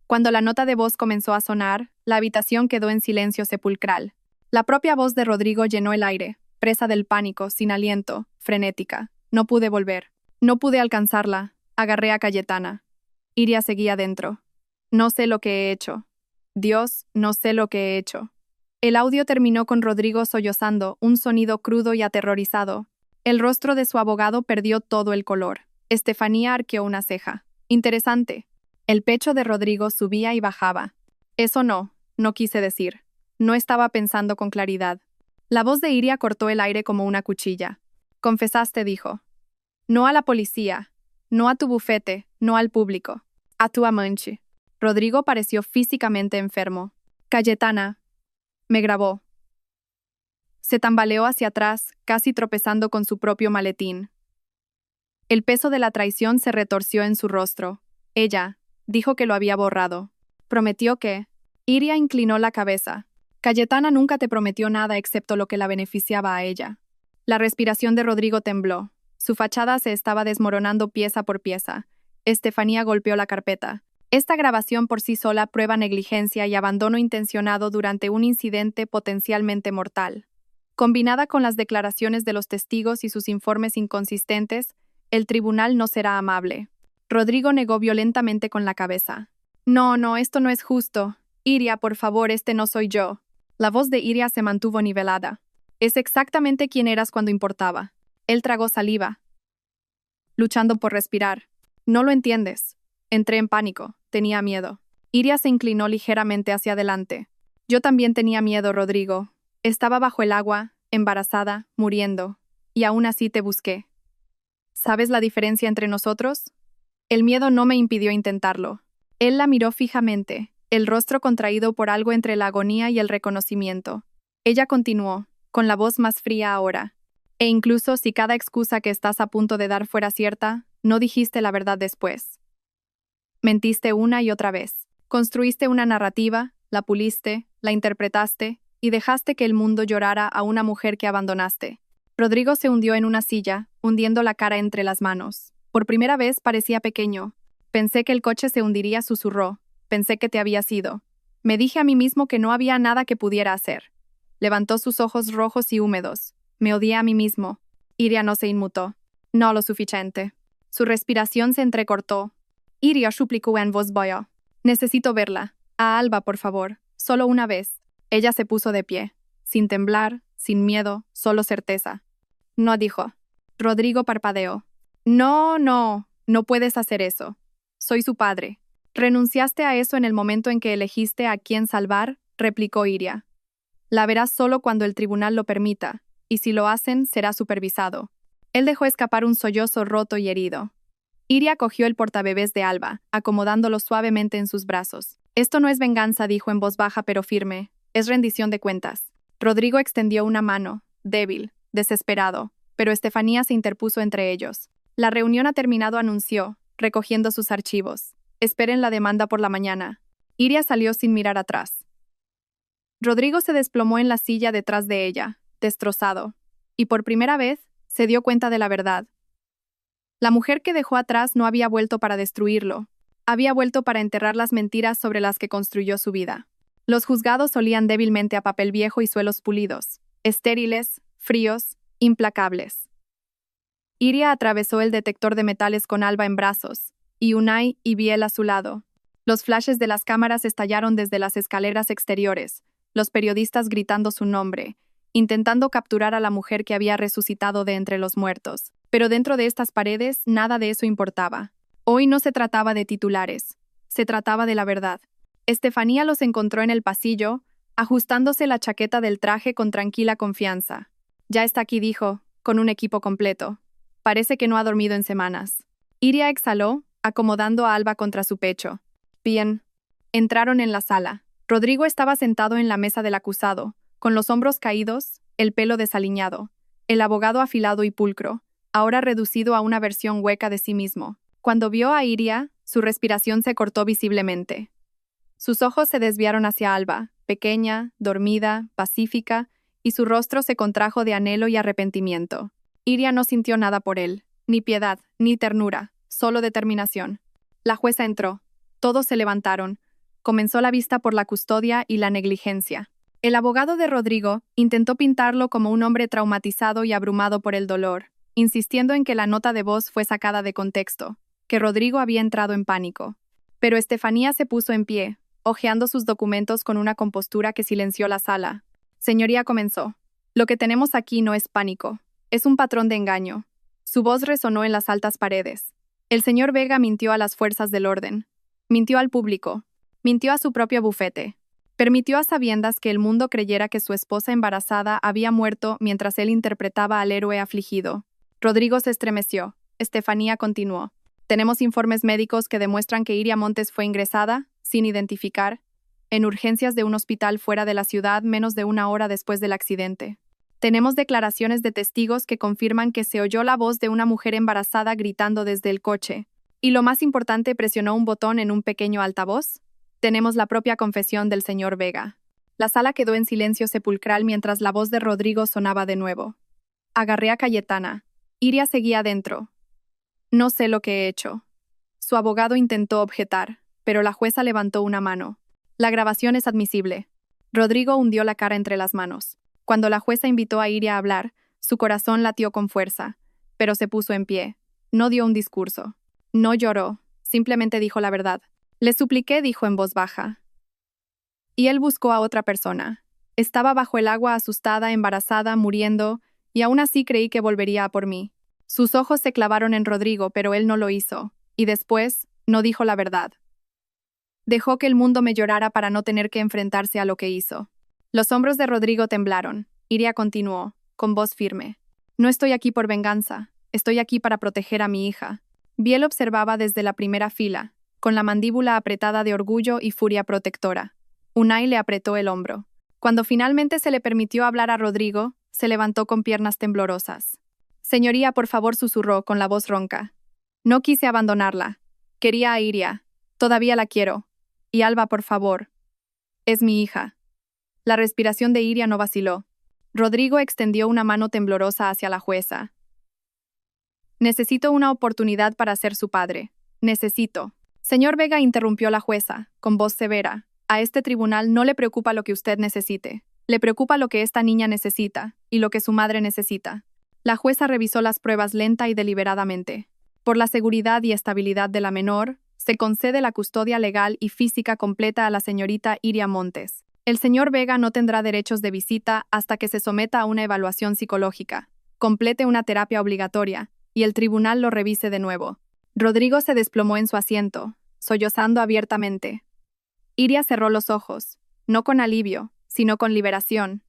Cuando la nota de voz comenzó a sonar, la habitación quedó en silencio sepulcral. La propia voz de Rodrigo llenó el aire, presa del pánico, sin aliento, frenética. «No pude volver. No pude alcanzarla. Agarré a Cayetana». Iria seguía dentro. «No sé lo que he hecho. Dios, no sé lo que he hecho». El audio terminó con Rodrigo sollozando, un sonido crudo y aterrorizado. El rostro de su abogado perdió todo el color. Estefanía arqueó una ceja. «Interesante». El pecho de Rodrigo subía y bajaba. «Eso no quise decir. No estaba pensando con claridad». La voz de Iria cortó el aire como una cuchilla. «Confesaste», dijo. «No a la policía, no a tu bufete, no al público. A tu amante». Rodrigo pareció físicamente enfermo. «Cayetana me grabó». Se tambaleó hacia atrás, casi tropezando con su propio maletín. El peso de la traición se retorció en su rostro. Ella dijo que lo había borrado. Prometió que... Iria inclinó la cabeza. «Cayetana nunca te prometió nada excepto lo que la beneficiaba a ella». La respiración de Rodrigo tembló. Su fachada se estaba desmoronando pieza por pieza. Estefanía golpeó la carpeta. Esta grabación por sí sola prueba negligencia y abandono intencionado durante un incidente potencialmente mortal. Combinada con las declaraciones de los testigos y sus informes inconsistentes, el tribunal no será amable. Rodrigo negó violentamente con la cabeza. «No, esto no es justo. Iria, por favor, este no soy yo». La voz de Iria se mantuvo nivelada. Es exactamente quien eras cuando importaba. Él tragó saliva, luchando por respirar. No lo entiendes. Entré en pánico. Tenía miedo. Iria se inclinó ligeramente hacia adelante. Yo también tenía miedo, Rodrigo. Estaba bajo el agua, embarazada, muriendo. Y aún así te busqué. ¿Sabes la diferencia entre nosotros? El miedo no me impidió intentarlo. Él la miró fijamente, el rostro contraído por algo entre la agonía y el reconocimiento. Ella continuó, con la voz más fría ahora. E incluso si cada excusa que estás a punto de dar fuera cierta, no dijiste la verdad después. Mentiste una y otra vez. Construiste una narrativa, la puliste, la interpretaste, y dejaste que el mundo llorara a una mujer que abandonaste. Rodrigo se hundió en una silla, hundiendo la cara entre las manos. Por primera vez parecía pequeño. Pensé que el coche se hundiría, susurró. Pensé que te habías ido. Me dije a mí mismo que no había nada que pudiera hacer. Levantó sus ojos rojos y húmedos. Me odié a mí mismo. Iria no se inmutó. No lo suficiente. Su respiración se entrecortó. Iria suplicó en voz baja. Necesito verla. A Alba, por favor. Solo una vez. Ella se puso de pie. Sin temblar, sin miedo, solo certeza. No, dijo. Rodrigo parpadeó. No, no puedes hacer eso. Soy su padre. ¿Renunciaste a eso en el momento en que elegiste a quién salvar?, replicó Iria. La verás solo cuando el tribunal lo permita, y si lo hacen, será supervisado. Él dejó escapar un sollozo roto y herido. Iria cogió el portabebés de Alba, acomodándolo suavemente en sus brazos. Esto no es venganza, dijo en voz baja pero firme. Es rendición de cuentas. Rodrigo extendió una mano, débil, desesperado, pero Estefanía se interpuso entre ellos. La reunión ha terminado, anunció, recogiendo sus archivos. Esperen la demanda por la mañana. Iria salió sin mirar atrás. Rodrigo se desplomó en la silla detrás de ella, destrozado, y por primera vez se dio cuenta de la verdad. La mujer que dejó atrás no había vuelto para destruirlo, había vuelto para enterrar las mentiras sobre las que construyó su vida. Los juzgados olían débilmente a papel viejo y suelos pulidos, estériles, fríos, implacables. Iria atravesó el detector de metales con Alba en brazos, y Unai y Biel a su lado. Los flashes de las cámaras estallaron desde las escaleras exteriores, los periodistas gritando su nombre, intentando capturar a la mujer que había resucitado de entre los muertos. Pero dentro de estas paredes nada de eso importaba. Hoy no se trataba de titulares, se trataba de la verdad. Estefanía los encontró en el pasillo, ajustándose la chaqueta del traje con tranquila confianza. Ya está aquí, dijo, con un equipo completo. Parece que no ha dormido en semanas. Iria exhaló, acomodando a Alba contra su pecho. Bien. Entraron en la sala. Rodrigo estaba sentado en la mesa del acusado, con los hombros caídos, el pelo desaliñado, el abogado afilado y pulcro, ahora reducido a una versión hueca de sí mismo. Cuando vio a Iria, su respiración se cortó visiblemente. Sus ojos se desviaron hacia Alba, pequeña, dormida, pacífica, y su rostro se contrajo de anhelo y arrepentimiento. Iria no sintió nada por él, ni piedad, ni ternura, solo determinación. La jueza entró. Todos se levantaron. Comenzó la vista por la custodia y la negligencia. El abogado de Rodrigo intentó pintarlo como un hombre traumatizado y abrumado por el dolor, insistiendo en que la nota de voz fue sacada de contexto, que Rodrigo había entrado en pánico. Pero Estefanía se puso en pie, hojeando sus documentos con una compostura que silenció la sala. Señoría, comenzó. Lo que tenemos aquí no es pánico, es un patrón de engaño. Su voz resonó en las altas paredes. El señor Vega mintió a las fuerzas del orden. Mintió al público. Mintió a su propio bufete. Permitió a sabiendas que el mundo creyera que su esposa embarazada había muerto mientras él interpretaba al héroe afligido. Rodrigo se estremeció. Estefanía continuó. Tenemos informes médicos que demuestran que Iria Montes fue ingresada, sin identificar, en urgencias de un hospital fuera de la ciudad menos de una hora después del accidente. Tenemos declaraciones de testigos que confirman que se oyó la voz de una mujer embarazada gritando desde el coche. Y lo más importante, presionó un botón en un pequeño altavoz. Tenemos la propia confesión del señor Vega. La sala quedó en silencio sepulcral mientras la voz de Rodrigo sonaba de nuevo. Agarré a Cayetana. Iria seguía adentro. No sé lo que he hecho. Su abogado intentó objetar, pero la jueza levantó una mano. La grabación es admisible. Rodrigo hundió la cara entre las manos. Cuando la jueza invitó a Iria a hablar, su corazón latió con fuerza, pero se puso en pie. No dio un discurso. No lloró, simplemente dijo la verdad. Le supliqué, dijo en voz baja. Y él buscó a otra persona. Estaba bajo el agua asustada, embarazada, muriendo, y aún así creí que volvería a por mí. Sus ojos se clavaron en Rodrigo, pero él no lo hizo, y después, no dijo la verdad. Dejó que el mundo me llorara para no tener que enfrentarse a lo que hizo. Los hombros de Rodrigo temblaron. Iria continuó, con voz firme. No estoy aquí por venganza, estoy aquí para proteger a mi hija. Biel observaba desde la primera fila, con la mandíbula apretada de orgullo y furia protectora. Unai le apretó el hombro. Cuando finalmente se le permitió hablar a Rodrigo, se levantó con piernas temblorosas. Señoría, por favor, susurró con la voz ronca. No quise abandonarla. Quería a Iria. Todavía la quiero. Y Alba, por favor. Es mi hija. La respiración de Iria no vaciló. Rodrigo extendió una mano temblorosa hacia la jueza. Necesito una oportunidad para ser su padre. Necesito. Señor Vega, interrumpió la jueza, con voz severa. A este tribunal no le preocupa lo que usted necesite. Le preocupa lo que esta niña necesita, y lo que su madre necesita. La jueza revisó las pruebas lenta y deliberadamente. Por la seguridad y estabilidad de la menor, se concede la custodia legal y física completa a la señorita Iria Montes. El señor Vega no tendrá derechos de visita hasta que se someta a una evaluación psicológica, complete una terapia obligatoria, y el tribunal lo revise de nuevo. Rodrigo se desplomó en su asiento, sollozando abiertamente. Iria cerró los ojos, no con alivio, sino con liberación.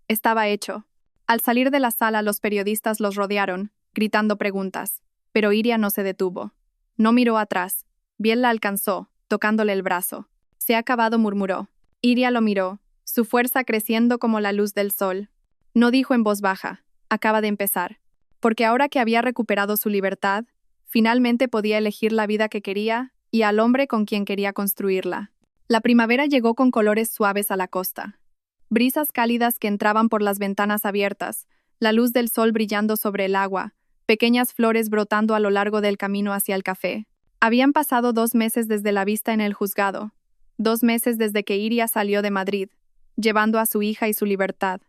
Estaba hecho. Al salir de la sala, los periodistas los rodearon, gritando preguntas, pero Iria no se detuvo. No miró atrás. Biel la alcanzó, tocándole el brazo. Se ha acabado, murmuró. Iria lo miró, su fuerza creciendo como la luz del sol. No dijo en voz baja, acaba de empezar. Porque ahora que había recuperado su libertad, finalmente podía elegir la vida que quería y al hombre con quien quería construirla. La primavera llegó con colores suaves a la costa. Brisas cálidas que entraban por las ventanas abiertas, la luz del sol brillando sobre el agua, pequeñas flores brotando a lo largo del camino hacia el café. Habían pasado 2 meses desde la vista en el juzgado. 2 meses desde que Iria salió de Madrid, llevando a su hija y su libertad.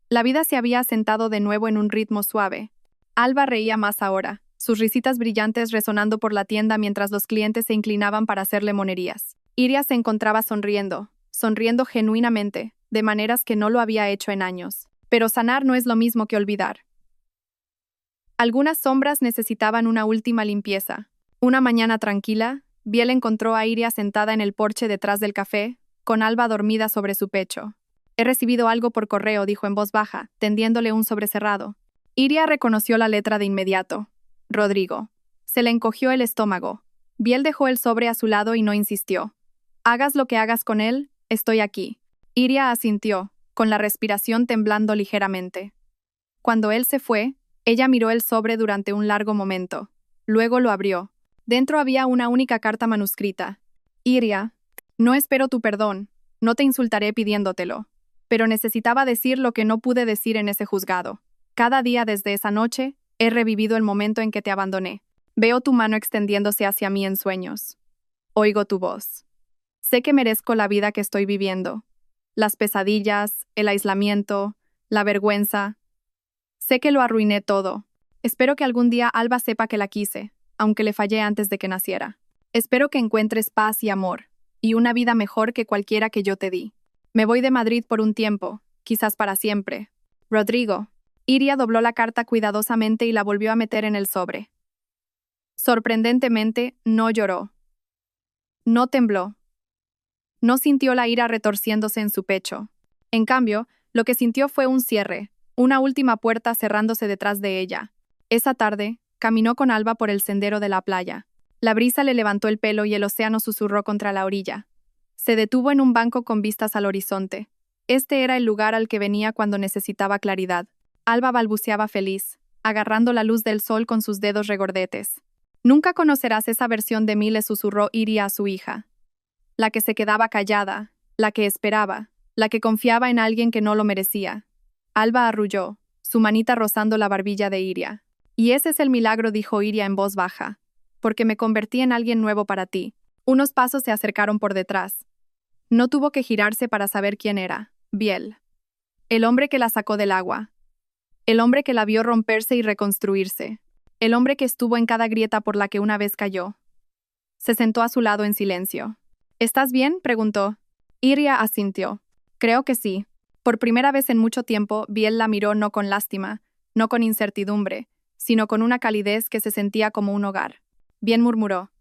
La vida se había asentado de nuevo en un ritmo suave. Alba reía más ahora, sus risitas brillantes resonando por la tienda mientras los clientes se inclinaban para hacerle monerías. Iria se encontraba sonriendo genuinamente, de maneras que no lo había hecho en años. Pero sanar no es lo mismo que olvidar. Algunas sombras necesitaban una última limpieza. Una mañana tranquila, Biel encontró a Iria sentada en el porche detrás del café, con Alba dormida sobre su pecho. He recibido algo por correo, dijo en voz baja, tendiéndole un sobre cerrado. Iria reconoció la letra de inmediato. Rodrigo. Se le encogió el estómago. Biel dejó el sobre a su lado y no insistió. Hagas lo que hagas con él, estoy aquí. Iria asintió, con la respiración temblando ligeramente. Cuando él se fue, ella miró el sobre durante un largo momento. Luego lo abrió. Dentro había una única carta manuscrita. Iria, no espero tu perdón, no te insultaré pidiéndotelo. Pero necesitaba decir lo que no pude decir en ese juzgado. Cada día desde esa noche, he revivido el momento en que te abandoné. Veo tu mano extendiéndose hacia mí en sueños. Oigo tu voz. Sé que merezco la vida que estoy viviendo. Las pesadillas, el aislamiento, la vergüenza. Sé que lo arruiné todo. Espero que algún día Alba sepa que la quise, aunque le fallé antes de que naciera. Espero que encuentres paz y amor, y una vida mejor que cualquiera que yo te di. Me voy de Madrid por un tiempo, quizás para siempre. Rodrigo. Iria dobló la carta cuidadosamente y la volvió a meter en el sobre. Sorprendentemente, no lloró. No tembló. No sintió la ira retorciéndose en su pecho. En cambio, lo que sintió fue un cierre, una última puerta cerrándose detrás de ella. Esa tarde, caminó con Alba por el sendero de la playa. La brisa le levantó el pelo y el océano susurró contra la orilla. Se detuvo en un banco con vistas al horizonte. Este era el lugar al que venía cuando necesitaba claridad. Alba balbuceaba feliz, agarrando la luz del sol con sus dedos regordetes. Nunca conocerás esa versión de mí, le susurró Iria a su hija. La que se quedaba callada, la que esperaba, la que confiaba en alguien que no lo merecía. Alba arrulló, su manita rozando la barbilla de Iria. Y ese es el milagro, dijo Iria en voz baja. Porque me convertí en alguien nuevo para ti. Unos pasos se acercaron por detrás. No tuvo que girarse para saber quién era. Biel. El hombre que la sacó del agua. El hombre que la vio romperse y reconstruirse. El hombre que estuvo en cada grieta por la que una vez cayó. Se sentó a su lado en silencio. ¿Estás bien?, preguntó. Iria asintió. Creo que sí. Por primera vez en mucho tiempo, Biel la miró no con lástima, no con incertidumbre, sino con una calidez que se sentía como un hogar. Bien murmuró.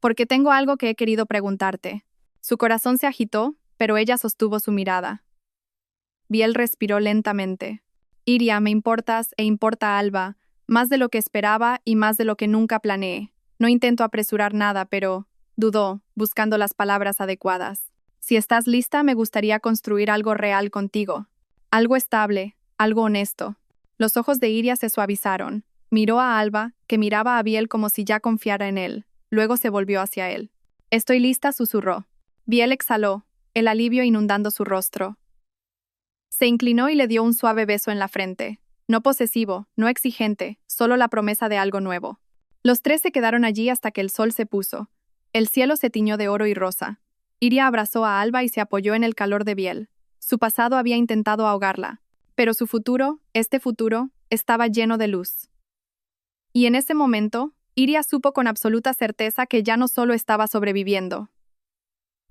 Porque tengo algo que he querido preguntarte. Su corazón se agitó, pero ella sostuvo su mirada. Biel respiró lentamente. Iria, me importas e importa a Alba, más de lo que esperaba y más de lo que nunca planeé. No intento apresurar nada, pero dudó, buscando las palabras adecuadas. Si estás lista, me gustaría construir algo real contigo. Algo estable, algo honesto. Los ojos de Iria se suavizaron. Miró a Alba, que miraba a Biel como si ya confiara en él. Luego se volvió hacia él. Estoy lista, susurró. Biel exhaló, el alivio inundando su rostro. Se inclinó y le dio un suave beso en la frente. No posesivo, no exigente, solo la promesa de algo nuevo. Los tres se quedaron allí hasta que el sol se puso. El cielo se tiñó de oro y rosa. Iria abrazó a Alba y se apoyó en el calor de Biel. Su pasado había intentado ahogarla, pero su futuro, este futuro, estaba lleno de luz. Y en ese momento, Iria supo con absoluta certeza que ya no solo estaba sobreviviendo.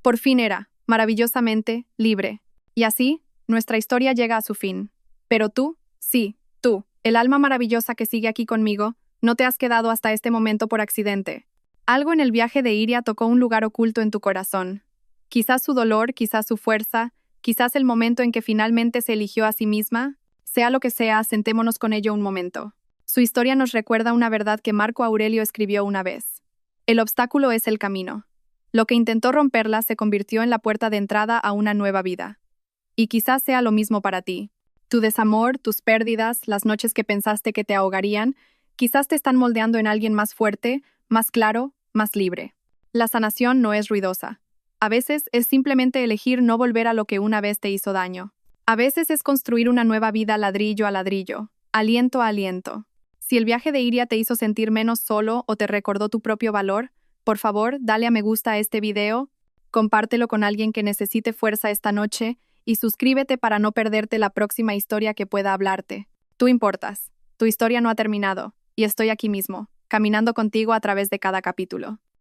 Por fin era, maravillosamente, libre. Y así, nuestra historia llega a su fin. Pero tú, sí, tú, el alma maravillosa que sigue aquí conmigo, no te has quedado hasta este momento por accidente. Algo en el viaje de Iria tocó un lugar oculto en tu corazón. Quizás su dolor, quizás su fuerza, quizás el momento en que finalmente se eligió a sí misma. Sea lo que sea, sentémonos con ello un momento. Su historia nos recuerda una verdad que Marco Aurelio escribió una vez. El obstáculo es el camino. Lo que intentó romperla se convirtió en la puerta de entrada a una nueva vida. Y quizás sea lo mismo para ti. Tu desamor, tus pérdidas, las noches que pensaste que te ahogarían, quizás te están moldeando en alguien más fuerte, más claro, más libre. La sanación no es ruidosa. A veces es simplemente elegir no volver a lo que una vez te hizo daño. A veces es construir una nueva vida ladrillo a ladrillo, aliento a aliento. Si el viaje de Iria te hizo sentir menos solo o te recordó tu propio valor, por favor, dale a me gusta a este video, compártelo con alguien que necesite fuerza esta noche y suscríbete para no perderte la próxima historia que pueda hablarte. Tú importas. Tu historia no ha terminado, y estoy aquí mismo, caminando contigo a través de cada capítulo.